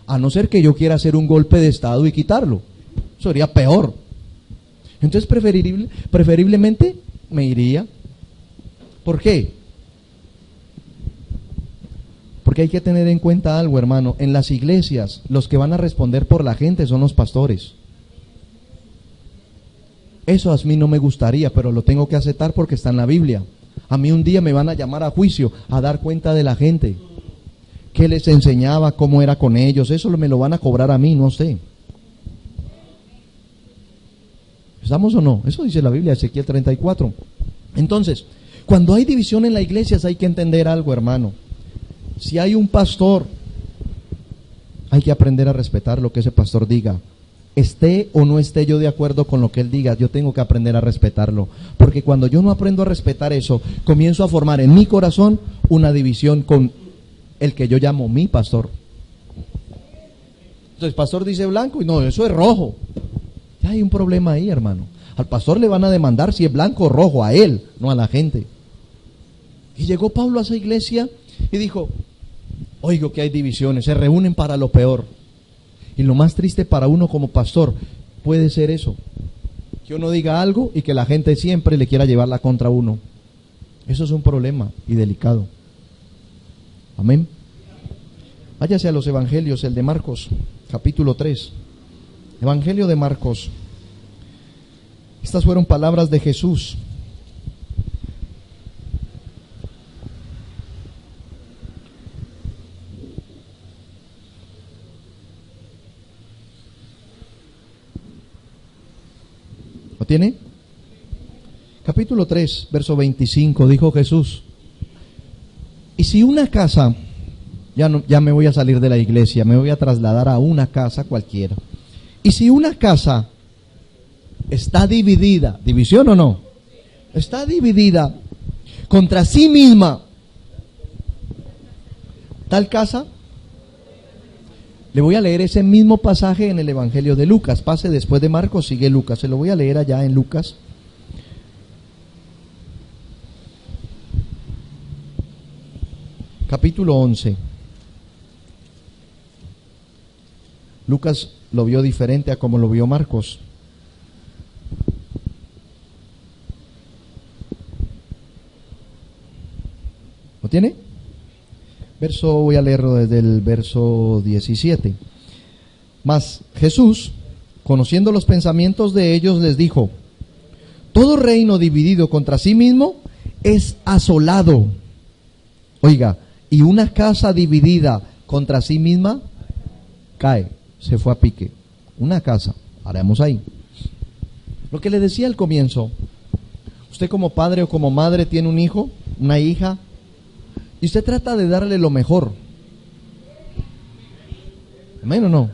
A no ser que yo quiera hacer un golpe de estado y quitarlo. Eso sería peor. Entonces preferiblemente me iría. ¿Por qué? Porque hay que tener en cuenta algo, hermano. En las iglesias, los que van a responder por la gente son los pastores. Eso a mí no me gustaría, pero lo tengo que aceptar porque está en la Biblia. A mí un día me van a llamar a juicio, a dar cuenta de la gente. ¿Qué les enseñaba? ¿Cómo era con ellos? Eso me lo van a cobrar a mí, no sé. ¿Estamos o no? Eso dice la Biblia, Ezequiel 34. Entonces, cuando hay división en las iglesias hay que entender algo, hermano. Si hay un pastor, hay que aprender a respetar lo que ese pastor diga. Esté o no esté yo de acuerdo con lo que él diga, yo tengo que aprender a respetarlo. Porque cuando yo no aprendo a respetar eso, comienzo a formar en mi corazón una división con el que yo llamo mi pastor. Entonces el pastor dice blanco y no, eso es rojo. Ya hay un problema ahí, hermano. Al pastor le van a demandar si es blanco o rojo, a él, no a la gente. Y llegó Pablo a esa iglesia y dijo, oigo que hay divisiones, se reúnen para lo peor. Y lo más triste para uno como pastor puede ser eso, que uno diga algo y que la gente siempre le quiera llevarla contra uno. Eso es un problema y delicado. Amén. Váyase a los evangelios, el de Marcos, capítulo 3. Evangelio de Marcos. Estas fueron palabras de Jesús. ¿Lo tiene? Capítulo 3, verso 25, dijo Jesús: y si una casa, ya me voy a salir de la iglesia, me voy a trasladar a una casa cualquiera. Y si una casa está dividida, ¿división o no? Está dividida contra sí misma, tal casa. Le voy a leer ese mismo pasaje en el Evangelio de Lucas. Pase después de Marcos, sigue Lucas. Se lo voy a leer allá en Lucas. Capítulo 11. Lucas lo vio diferente a como lo vio Marcos. ¿Lo tiene? Voy a leerlo desde el verso 17. Mas Jesús, conociendo los pensamientos de ellos, les dijo: todo reino dividido contra sí mismo es asolado. Oiga, y una casa dividida contra sí misma cae, se fue a pique. Una casa, haremos ahí. Lo que le decía al comienzo, usted como padre o como madre tiene un hijo, una hija, y usted trata de darle lo mejor. ¿Amén o no?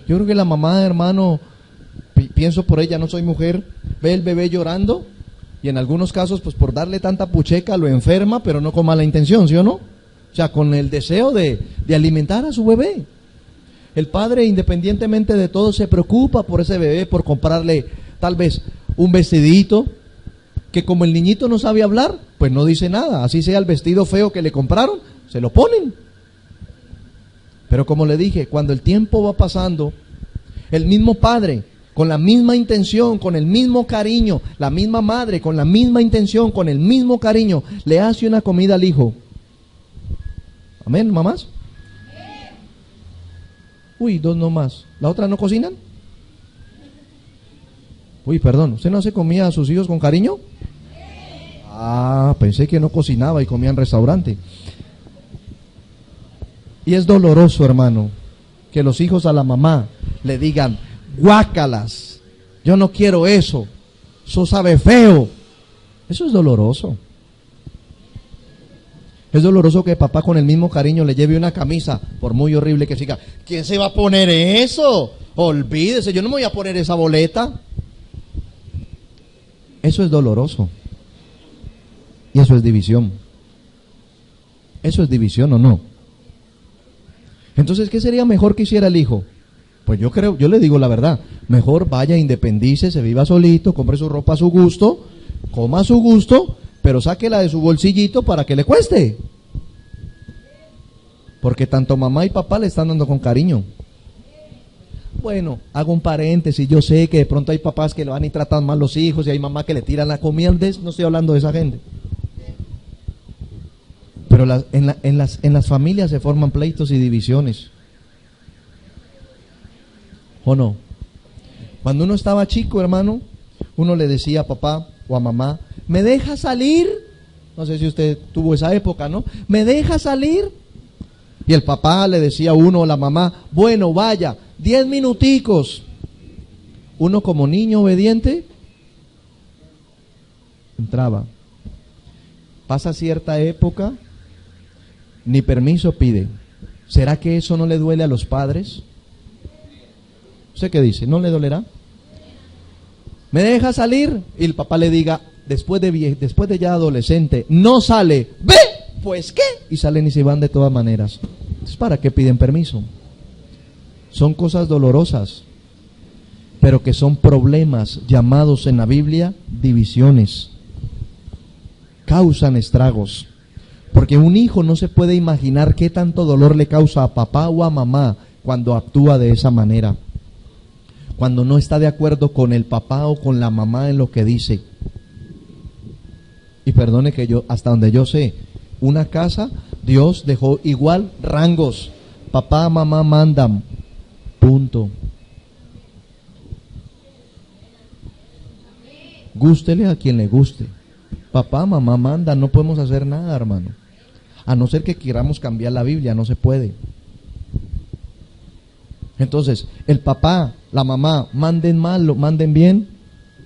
Yo creo que la mamá, hermano, pienso por ella, no soy mujer, ve el bebé llorando y en algunos casos, pues por darle tanta pucheca lo enferma, pero no con mala intención, ¿sí o no? O sea, con el deseo de alimentar a su bebé. El padre, independientemente de todo, se preocupa por ese bebé, por comprarle tal vez un vestidito, que como el niñito no sabe hablar, pues no dice nada. Así sea el vestido feo que le compraron, se lo ponen. Pero como le dije, cuando el tiempo va pasando, el mismo padre, con la misma intención, con el mismo cariño, la misma madre, con la misma intención, con el mismo cariño, le hace una comida al hijo. Amén, mamás. Uy, dos nomás. ¿La otra no cocinan? Uy, perdón, ¿usted no hace comida a sus hijos con cariño? Ah, pensé que no cocinaba y comía en restaurante. Y es doloroso, hermano, que los hijos a la mamá le digan: guácalas, yo no quiero eso sabe feo. Eso es doloroso. Es doloroso que papá con el mismo cariño le lleve una camisa, por muy horrible que siga. ¿Quién se va a poner eso? Olvídese, yo no me voy a poner esa boleta. Eso es doloroso. Y eso es división. ¿Eso es división o no? Entonces, ¿qué sería mejor que hiciera el hijo? Pues yo creo, yo le digo la verdad, mejor vaya, independice, se viva solito, compre su ropa a su gusto, coma a su gusto, pero sáquela de su bolsillito para que le cueste. Porque tanto mamá y papá le están dando con cariño. Bueno, hago un paréntesis, yo sé que de pronto hay papás que le van y tratan mal los hijos y hay mamás que le tiran la comida, no estoy hablando de esa gente. Pero en las familias se forman pleitos y divisiones. ¿O no? Cuando uno estaba chico, hermano, uno le decía a papá o a mamá, ¿me deja salir? No sé si usted tuvo esa época, ¿no? ¿Me deja salir? Y el papá le decía a uno o la mamá, bueno, vaya, 10 minuticos. Uno como niño obediente, entraba. Pasa cierta época, ni permiso pide. ¿Será que eso no le duele a los padres? ¿Usted qué dice? ¿No le dolerá? ¿Me deja salir? Y el papá le diga, después de ya adolescente, no sale. ¡Ve! ¿Pues qué? Y salen y se van de todas maneras. Entonces, ¿para qué piden permiso? Son cosas dolorosas, pero que son problemas llamados en la Biblia divisiones. Causan estragos. Porque un hijo no se puede imaginar qué tanto dolor le causa a papá o a mamá cuando actúa de esa manera. Cuando no está de acuerdo con el papá o con la mamá en lo que dice. Y perdone que yo, hasta donde yo sé, una casa, Dios dejó igual rangos. Papá, mamá mandan. Punto. Gústele a quien le guste. Papá, mamá mandan, no podemos hacer nada, hermano. A no ser que queramos cambiar la Biblia, no se puede. Entonces, el papá, la mamá, manden mal, lo manden bien,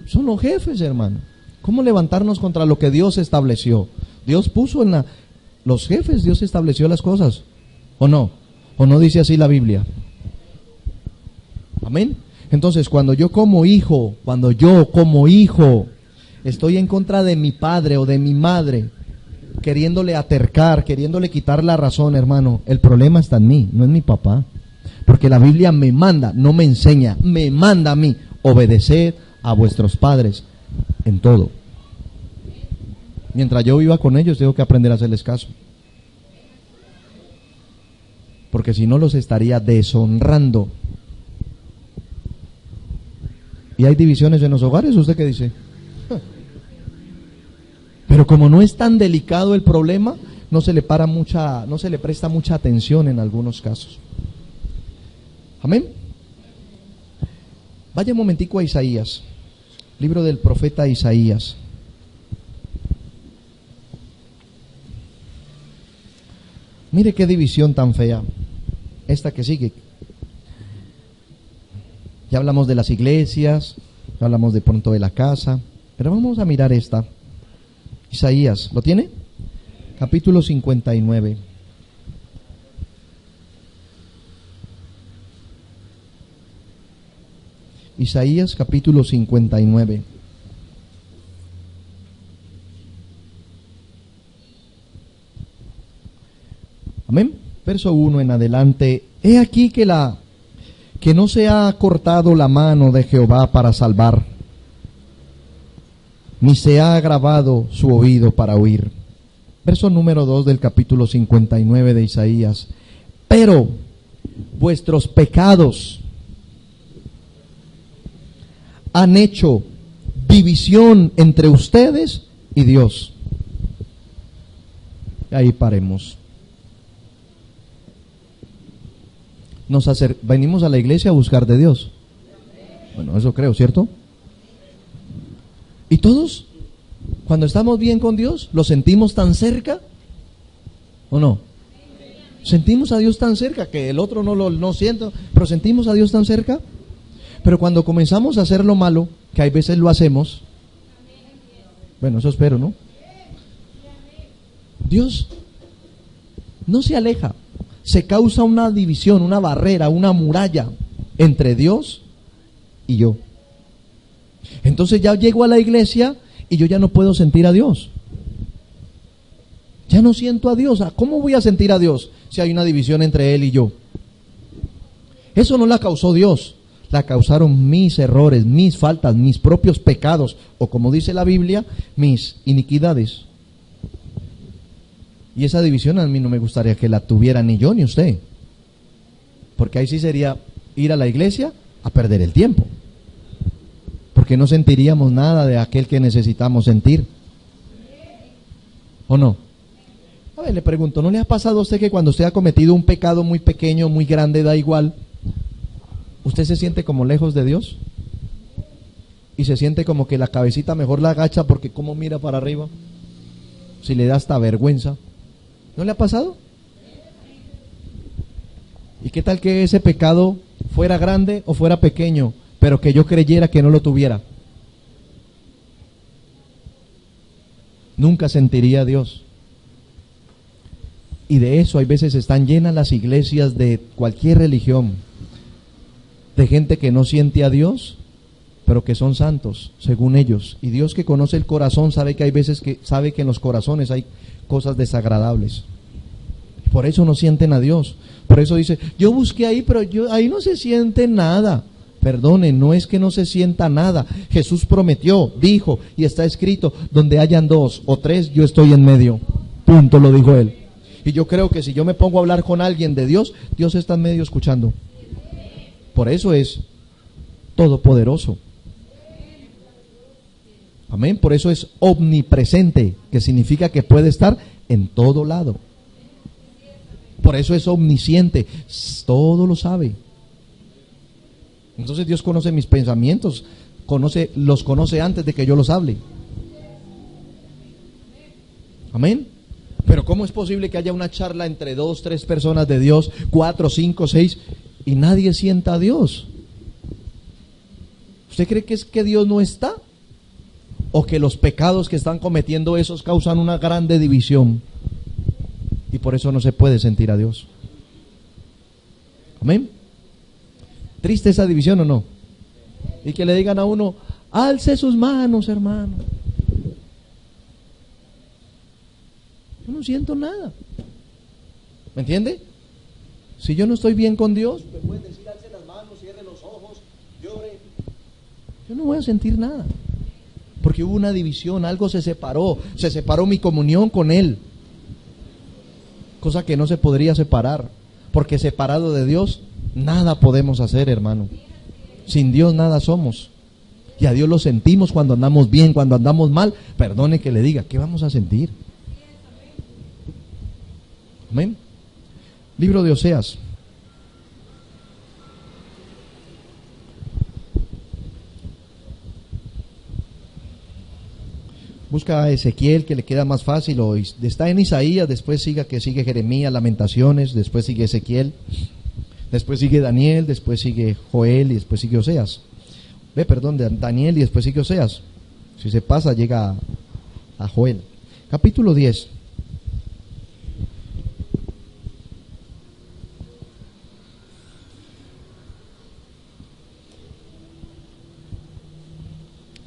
son los jefes, hermano. ¿Cómo levantarnos contra lo que Dios estableció? Dios puso los jefes, Dios estableció las cosas. ¿O no? ¿O no dice así la Biblia? Amén. Entonces, cuando yo como hijo estoy en contra de mi padre o de mi madre, queriéndole atercar, queriéndole quitar la razón, hermano, el problema está en mí, no en mi papá. Porque la Biblia me manda, no me enseña, me manda a mí, obedeced a vuestros padres en todo. Mientras yo viva con ellos, tengo que aprender a hacerles caso. Porque si no, los estaría deshonrando. ¿Y hay divisiones en los hogares? ¿Usted qué dice? Pero como no es tan delicado el problema, no se le presta mucha atención en algunos casos. Amén. Vaya un momentico a Isaías, libro del profeta Isaías. Mire qué división tan fea, esta que sigue. Ya hablamos de las iglesias, ya hablamos de pronto de la casa, pero vamos a mirar esta. Isaías, ¿lo tiene? Capítulo 59. Isaías capítulo 59. Amén. Verso 1 en adelante. He aquí que no se ha cortado la mano de Jehová para salvar, ni se ha agravado su oído para oír. Verso número 2 del capítulo 59 de Isaías. Pero vuestros pecados han hecho división entre ustedes y Dios. Ahí paremos. Venimos a la iglesia a buscar de Dios. Bueno, eso creo, ¿cierto? ¿Y todos, cuando estamos bien con Dios, lo sentimos tan cerca? ¿O no? Sentimos a Dios tan cerca, que el otro no siente, pero sentimos a Dios tan cerca. Pero cuando comenzamos a hacer lo malo, que hay veces lo hacemos, bueno, eso espero, ¿no? Dios no se aleja. Se causa una división, una barrera, una muralla entre Dios y yo. Entonces ya llego a la iglesia y yo ya no puedo sentir a Dios. Ya no siento a Dios. ¿Cómo voy a sentir a Dios si hay una división entre Él y yo? Eso no la causó Dios, la causaron mis errores, mis faltas, mis propios pecados, o como dice la Biblia, mis iniquidades. Y esa división a mí no me gustaría que la tuviera ni yo ni usted, porque ahí sí sería ir a la iglesia a perder el tiempo, porque no sentiríamos nada de aquel que necesitamos sentir. ¿O no? A ver, le pregunto, ¿no le ha pasado a usted que cuando usted ha cometido un pecado muy pequeño, muy grande, da igual, usted se siente como lejos de Dios? Y se siente como que la cabecita mejor la agacha porque cómo mira para arriba, si le da hasta vergüenza. ¿No le ha pasado? ¿Y qué tal que ese pecado fuera grande o fuera pequeño, pero que yo creyera que no lo tuviera? Nunca sentiría a Dios. Y de eso hay veces están llenas las iglesias de cualquier religión, de gente que no siente a Dios, pero que son santos, según ellos. Y Dios, que conoce el corazón, sabe que hay veces que sabe que en los corazones hay cosas desagradables. Por eso no sienten a Dios. Por eso dice, yo busqué ahí, pero ahí no se siente nada. Perdone, no es que no se sienta nada. Jesús prometió, dijo, y está escrito, donde hayan 2 o 3, yo estoy en medio. Punto, lo dijo Él. Y yo creo que si yo me pongo a hablar con alguien de Dios, Dios está en medio escuchando. Por eso es todopoderoso. Amén. Por eso es omnipresente, que significa que puede estar en todo lado. Por eso es omnisciente, todo lo sabe. Entonces Dios conoce mis pensamientos, los conoce antes de que yo los hable. Amén. Pero ¿cómo es posible que haya una charla entre 2, 3 personas de Dios, 4, 5, 6 y nadie sienta a Dios? ¿Usted cree que es que Dios no está? ¿O que los pecados que están cometiendo esos causan una grande división? Y por eso no se puede sentir a Dios. Amén. ¿Triste esa división o no? Y que le digan a uno, alce sus manos, hermano. Yo no siento nada. ¿Me entiende? Si yo no estoy bien con Dios, me pueden decir, alce las manos, cierre los ojos, llore. Yo no voy a sentir nada. Porque hubo una división, algo se separó mi comunión con Él. Cosa que no se podría separar, porque separado de Dios, nada podemos hacer, hermano. Sin Dios nada somos. Y a Dios lo sentimos cuando andamos bien, cuando andamos mal. Perdone que le diga, ¿qué vamos a sentir? Amén. Libro de Oseas. Busca a Ezequiel, que le queda más fácil, o está en Isaías, después sigue Jeremías, Lamentaciones, después sigue Ezequiel, después sigue Daniel, después sigue Joel y después sigue Oseas. Daniel y después sigue Oseas. Si se pasa llega a Joel. Capítulo 10.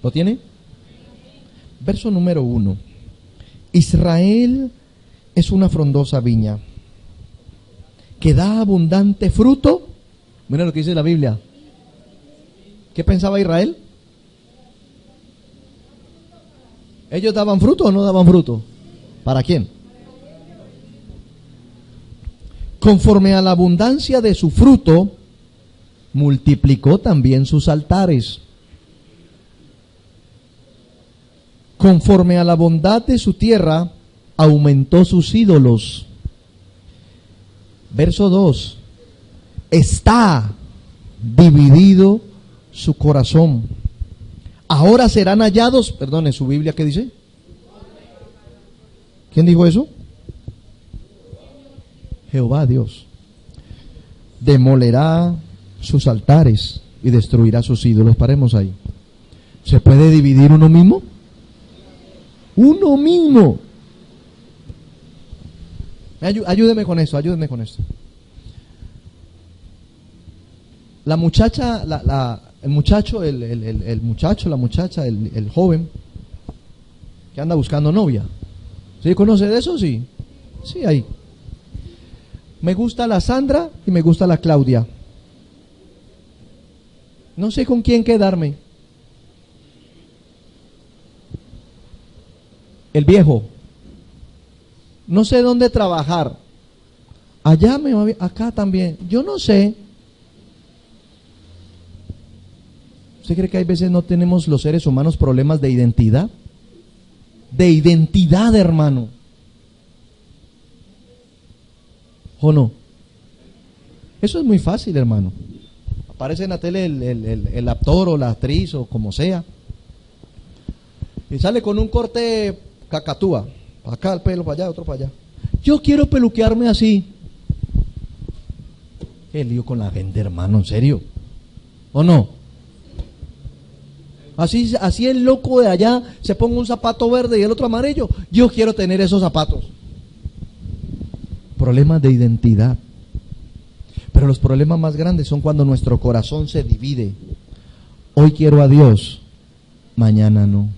¿Lo tiene? Verso número 1. Israel es una frondosa viña que da abundante fruto. Mira lo que dice la Biblia. ¿Qué pensaba Israel? ¿Ellos daban fruto o no daban fruto? ¿Para quién? Conforme a la abundancia de su fruto, multiplicó también sus altares. Conforme a la bondad de su tierra, aumentó sus ídolos. Verso 2. Está dividido su corazón. Ahora serán hallados, perdone, ¿su Biblia qué dice? ¿Quién dijo eso? Jehová Dios. Demolerá sus altares y destruirá sus ídolos. Paremos ahí. ¿Se puede dividir uno mismo? Uno mismo. Ayúdeme con esto, ayúdeme con esto. La muchacha, el muchacho, el muchacho, la muchacha, el joven que anda buscando novia. ¿Sí conoce de eso? Sí. Sí, ahí. Me gusta la Sandra y me gusta la Claudia. No sé con quién quedarme. El viejo. No sé dónde trabajar. Allá me va bien, acá también. Yo no sé. ¿Usted cree que hay veces no tenemos los seres humanos problemas de identidad? De identidad, hermano. ¿O no? Eso es muy fácil, hermano. Aparece en la tele el actor o la actriz o como sea. Y sale con un corte cacatúa. Para acá el pelo, para allá, otro para allá. Yo quiero peluquearme así. Qué lío con la gente, hermano, en serio. ¿O no? Así el loco de allá se ponga un zapato verde y el otro amarillo. Yo quiero tener esos zapatos. Problemas de identidad. Pero los problemas más grandes son cuando nuestro corazón se divide. Hoy quiero a Dios, mañana no.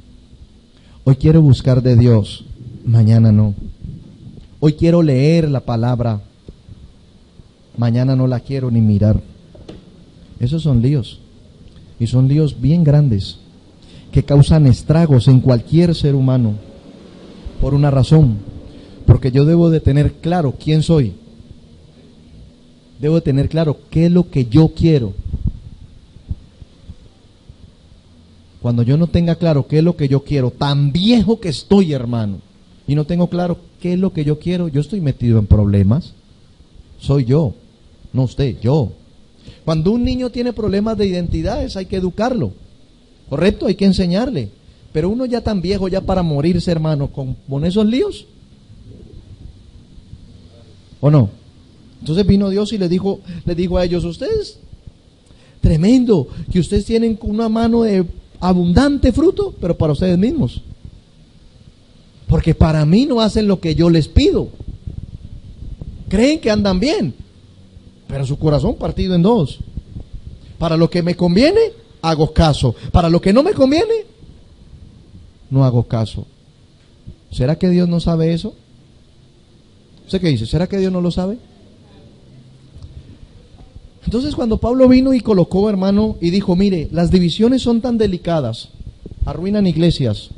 Hoy quiero buscar de Dios, mañana no. Hoy quiero leer la palabra, mañana no la quiero ni mirar. Esos son líos. Y son líos bien grandes que causan estragos en cualquier ser humano. Por una razón. Porque yo debo de tener claro quién soy. Debo de tener claro qué es lo que yo quiero. Cuando yo no tenga claro qué es lo que yo quiero, tan viejo que estoy, hermano, y no tengo claro qué es lo que yo quiero, yo estoy metido en problemas. Soy yo, no usted, yo. Cuando un niño tiene problemas de identidades hay que educarlo, correcto, hay que enseñarle. Pero uno ya tan viejo ya para morirse, hermano, con esos líos, ¿o no? Entonces vino Dios y les dijo a ellos: ustedes, tremendo, que ustedes tienen una mano de abundante fruto, pero para ustedes mismos. Porque para mí no hacen lo que yo les pido. Creen que andan bien, pero su corazón partido en dos. Para lo que me conviene, hago caso. Para lo que no me conviene, no hago caso. ¿Será que Dios no sabe eso? ¿Usted qué dice? ¿Será que Dios no lo sabe? Entonces cuando Pablo vino y colocó, hermano, y dijo: mire, las divisiones son tan delicadas, arruinan iglesias,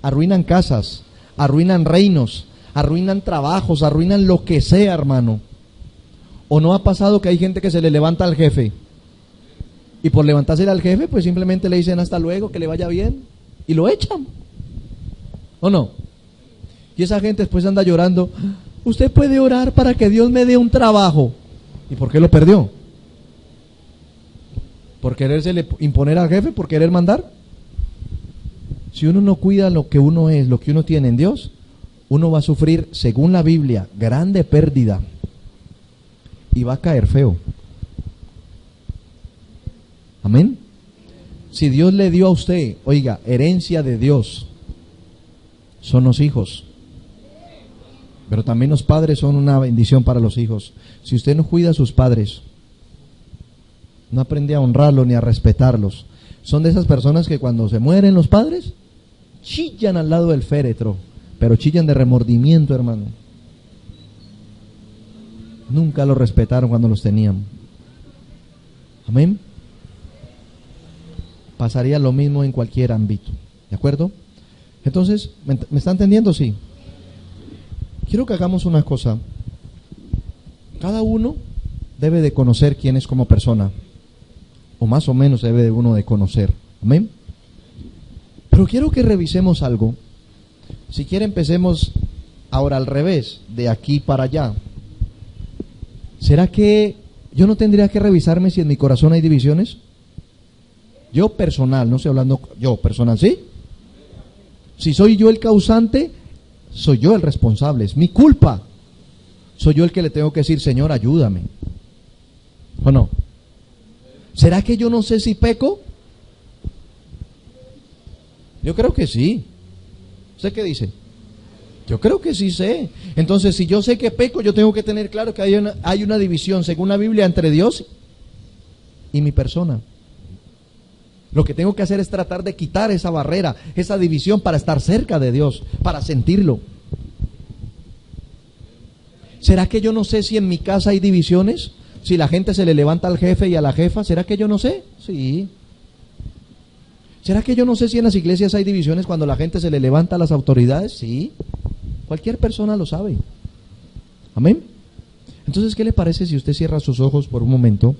arruinan casas, arruinan reinos, arruinan trabajos, arruinan lo que sea, hermano. ¿O no ha pasado que hay gente que se le levanta al jefe? Y por levantarse al jefe, pues simplemente le dicen hasta luego, que le vaya bien, y lo echan. ¿O no? Y esa gente después anda llorando: usted puede orar para que Dios me dé un trabajo. ¿Y por qué lo perdió? ¿Por querérsele imponer al jefe? ¿Por querer mandar? Si uno no cuida lo que uno es, lo que uno tiene en Dios, uno va a sufrir, según la Biblia, grande pérdida. Y va a caer feo. Amén. Si Dios le dio a usted, oiga, herencia de Dios, son los hijos. Pero también los padres son una bendición para los hijos. Si usted no cuida a sus padres, no aprende a honrarlos ni a respetarlos, son de esas personas que cuando se mueren los padres, chillan al lado del féretro, pero chillan de remordimiento, hermano. Nunca los respetaron cuando los tenían. Amén. Pasaría lo mismo en cualquier ámbito. ¿De acuerdo? Entonces, ¿me está entendiendo? Sí. Quiero que hagamos una cosa. Cada uno debe de conocer quién es como persona, o más o menos debe de uno de conocer. Amén. Pero quiero que revisemos algo. Si quiere, empecemos ahora al revés, de aquí para allá. ¿Será que yo no tendría que revisarme si en mi corazón hay divisiones? Yo personal, no estoy hablando yo personal, ¿sí? Si soy yo el causante, soy yo el responsable, es mi culpa. Soy yo el que le tengo que decir: Señor, ayúdame. ¿O no? ¿Será que yo no sé si peco? Yo creo que sí. ¿Usted qué dice? Yo creo que sí sé. Entonces, si yo sé que peco, yo tengo que tener claro que hay una división, según la Biblia, entre Dios y mi persona. Lo que tengo que hacer es tratar de quitar esa barrera, esa división, para estar cerca de Dios, para sentirlo. ¿Será que yo no sé si en mi casa hay divisiones? Si la gente se le levanta al jefe y a la jefa, ¿será que yo no sé? Sí. ¿Será que yo no sé si en las iglesias hay divisiones cuando la gente se le levanta a las autoridades? Sí. Cualquier persona lo sabe. Amén. Entonces, ¿qué le parece si usted cierra sus ojos por un momento?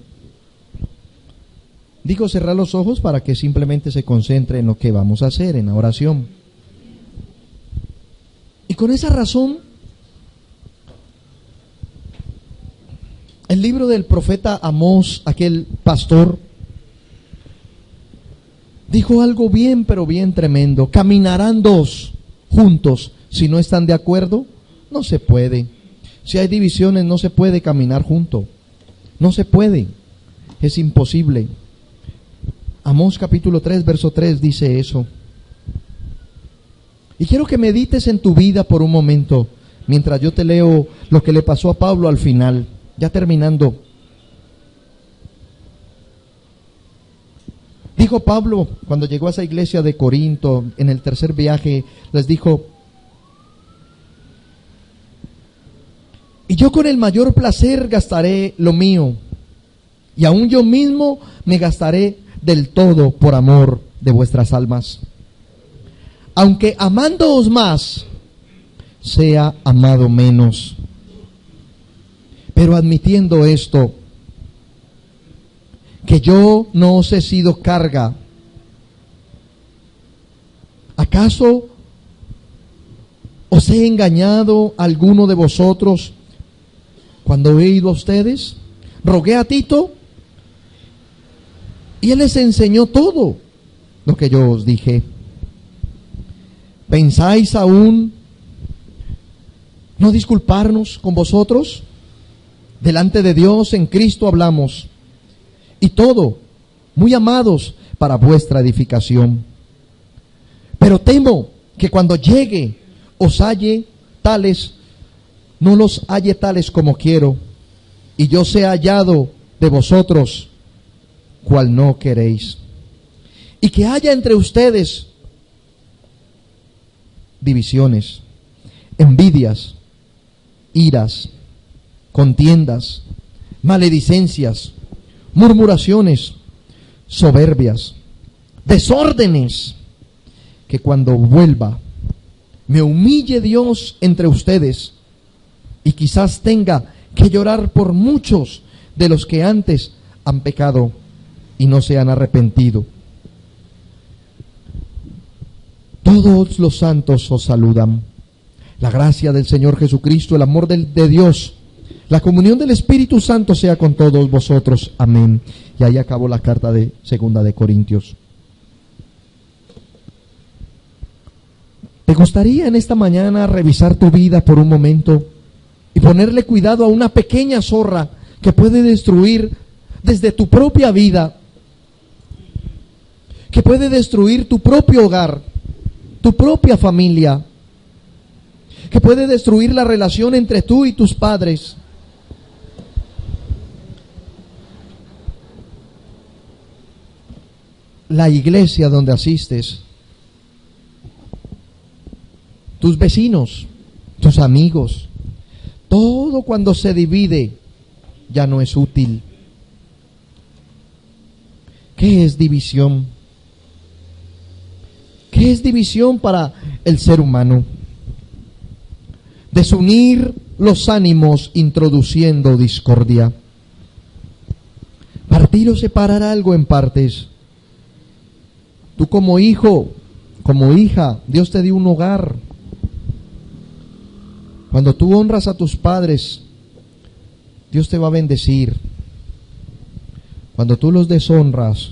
Digo cerrar los ojos para que simplemente se concentre en lo que vamos a hacer, en la oración. Y con esa razón, el libro del profeta Amós, aquel pastor, dijo algo bien, pero bien tremendo. Caminarán dos juntos si no están de acuerdo. No se puede. Si hay divisiones, no se puede caminar junto. No se puede. Es imposible. Amós capítulo 3, verso 3 dice eso. Y quiero que medites en tu vida por un momento, mientras yo te leo lo que le pasó a Pablo al final, ya terminando. Dijo Pablo, cuando llegó a esa iglesia de Corinto, en el tercer viaje, les dijo: y yo con el mayor placer gastaré lo mío, y aún yo mismo me gastaré del todo por amor de vuestras almas. Aunque amándoos más, sea amado menos. Pero admitiendo esto, que yo no os he sido carga, ¿acaso os he engañado a alguno de vosotros cuando he ido a ustedes? Rogué a Tito y él les enseñó todo lo que yo os dije. ¿Pensáis aún no disculparnos con vosotros? Delante de Dios en Cristo hablamos, y todo, muy amados, para vuestra edificación. Pero temo que cuando llegue os halle tales, no los halle tales como quiero, y yo sea hallado de vosotros, cual no queréis. Y que haya entre ustedes divisiones, envidias, iras, contiendas, maledicencias, murmuraciones, soberbias, desórdenes, que cuando vuelva me humille Dios entre ustedes, y quizás tenga que llorar por muchos de los que antes han pecado y no se han arrepentido. Todos los santos os saludan. La gracia del Señor Jesucristo, el amor de Dios, la comunión del Espíritu Santo sea con todos vosotros. Amén. Y ahí acabó la carta de Segunda de Corintios. ¿Te gustaría en esta mañana revisar tu vida por un momento y ponerle cuidado a una pequeña zorra que puede destruir desde tu propia vida, que puede destruir tu propio hogar, tu propia familia, que puede destruir la relación entre tú y tus padres? La iglesia donde asistes, tus vecinos, tus amigos, todo cuando se divide ya no es útil. ¿Qué es división? ¿Qué es división para el ser humano? Desunir los ánimos introduciendo discordia. Partir o separar algo en partes. Tú como hijo, como hija, Dios te dio un hogar. Cuando tú honras a tus padres, Dios te va a bendecir. Cuando tú los deshonras,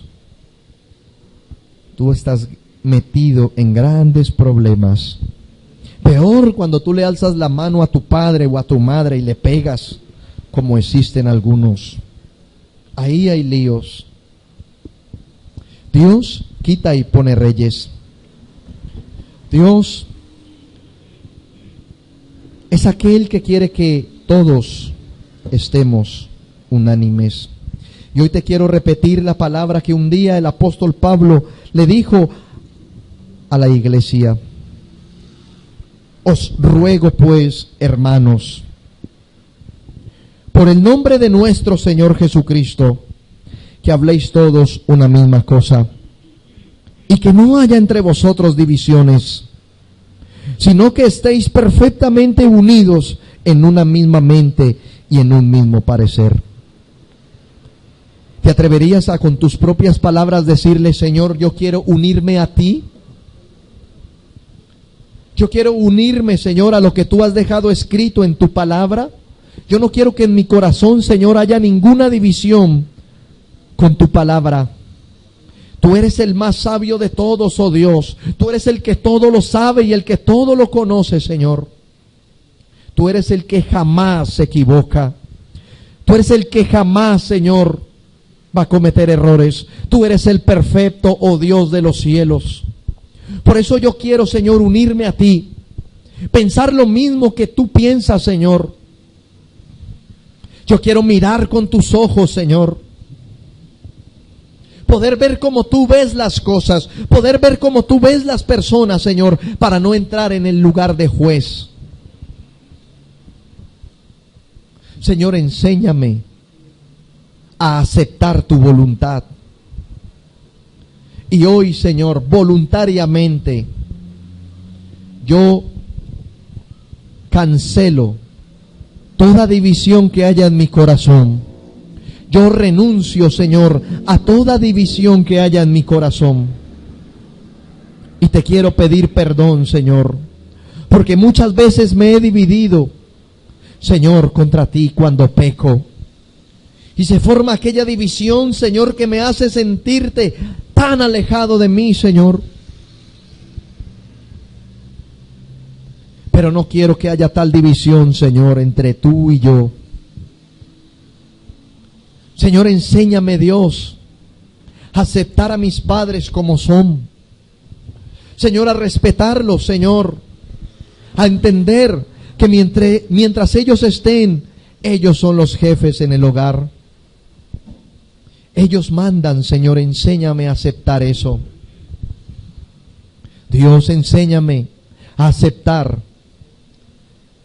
tú estás metido en grandes problemas. Peor cuando tú le alzas la mano a tu padre o a tu madre y le pegas, como existen algunos. Ahí hay líos. Dios quita y pone reyes. Dios es aquel que quiere que todos estemos unánimes. Y hoy te quiero repetir la palabra que un día el apóstol Pablo le dijo a la iglesia. Os ruego pues, hermanos, por el nombre de nuestro Señor Jesucristo, que habléis todos una misma cosa, y que no haya entre vosotros divisiones, sino que estéis perfectamente unidos en una misma mente y en un mismo parecer. ¿Te atreverías a con tus propias palabras decirle, Señor, yo quiero unirme a ti? Yo quiero unirme, Señor, a lo que tú has dejado escrito en tu palabra. Yo no quiero que en mi corazón, Señor, haya ninguna división con tu palabra. Tú eres el más sabio de todos, oh Dios. Tú eres el que todo lo sabe y el que todo lo conoce, Señor. Tú eres el que jamás se equivoca. Tú eres el que jamás, Señor, va a cometer errores. Tú eres el perfecto, oh Dios de los cielos. Por eso yo quiero, Señor, unirme a ti. Pensar lo mismo que tú piensas, Señor. Yo quiero mirar con tus ojos, Señor. Poder ver cómo tú ves las cosas. Poder ver cómo tú ves las personas, Señor, para no entrar en el lugar de juez. Señor, enséñame a aceptar tu voluntad. Y hoy, Señor, voluntariamente, yo cancelo toda división que haya en mi corazón. Yo renuncio, Señor, a toda división que haya en mi corazón. Y te quiero pedir perdón, Señor, porque muchas veces me he dividido, Señor, contra ti cuando peco. Y se forma aquella división, Señor, que me hace sentirte tan alejado de mí, Señor. Pero no quiero que haya tal división, Señor, entre tú y yo. Señor, enséñame, Dios, a aceptar a mis padres como son. Señor, a respetarlos, Señor. A entender que mientras ellos estén, ellos son los jefes en el hogar. Ellos mandan, Señor, enséñame a aceptar eso. Dios, enséñame a aceptar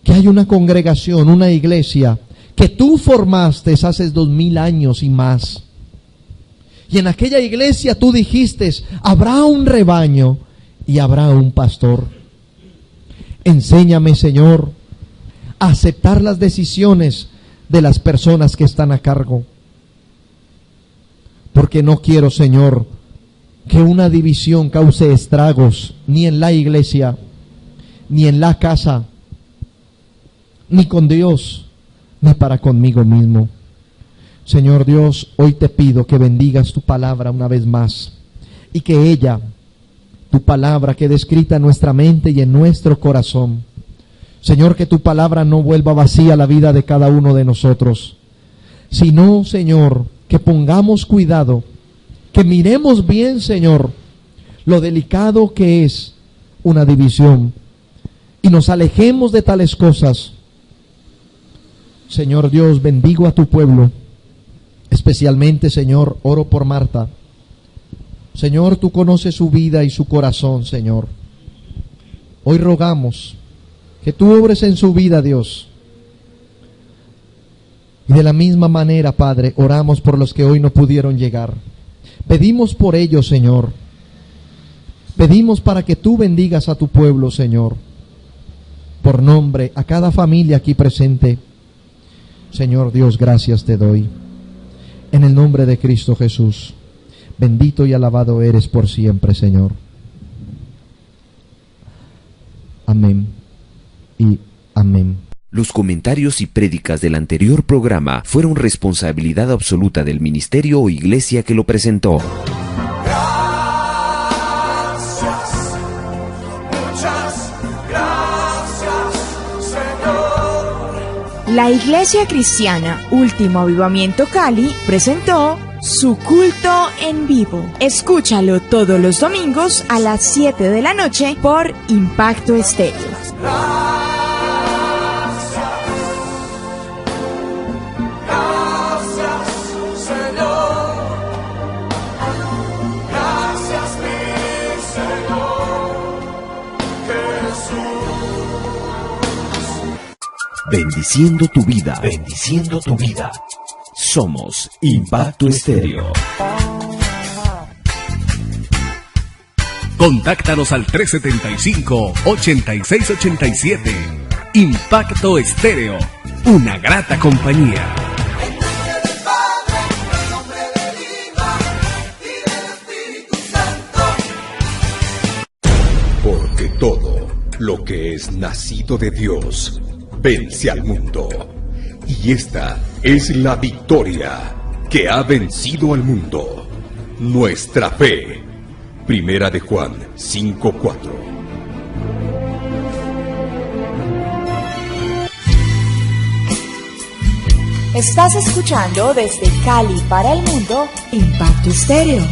que hay una congregación, una iglesia que tú formaste hace 2000 años y más. Y en aquella iglesia tú dijiste, habrá un rebaño y habrá un pastor. Enséñame, Señor, a aceptar las decisiones de las personas que están a cargo. Porque no quiero, Señor, que una división cause estragos, ni en la iglesia, ni en la casa, ni con Dios, ni para conmigo mismo. Señor Dios, hoy te pido que bendigas tu palabra una vez más, y que ella, tu palabra, quede escrita en nuestra mente y en nuestro corazón. Señor, que tu palabra no vuelva vacía a la vida de cada uno de nosotros, sino, Señor, que pongamos cuidado, que miremos bien, Señor, lo delicado que es una división, y nos alejemos de tales cosas. Señor Dios, bendigo a tu pueblo, especialmente, Señor, oro por Marta. Señor, tú conoces su vida y su corazón, Señor. Hoy rogamos que tú obres en su vida, Dios. Y de la misma manera, Padre, oramos por los que hoy no pudieron llegar. Pedimos por ellos, Señor. Pedimos para que tú bendigas a tu pueblo, Señor. Por nombre, a cada familia aquí presente. Señor Dios, gracias te doy. En el nombre de Cristo Jesús. Bendito y alabado eres por siempre, Señor. Amén y amén. Los comentarios y prédicas del anterior programa fueron responsabilidad absoluta del ministerio o iglesia que lo presentó. Gracias, muchas gracias, Señor. La Iglesia Cristiana Último Avivamiento Cali presentó su culto en vivo. Escúchalo todos los domingos a las 7 de la noche por Impacto Estéreo. Bendiciendo tu vida. Bendiciendo tu vida. Somos Impacto Estéreo. Contáctanos al 375-8687. Impacto Estéreo, una grata compañía. En nombre del Padre, en nombre del Hijo y del Espíritu Santo. Porque todo lo que es nacido de Dios vence al mundo. Y esta es la victoria que ha vencido al mundo. Nuestra fe. Primera de Juan 5:4. Estás escuchando desde Cali para el mundo Impacto Estéreo.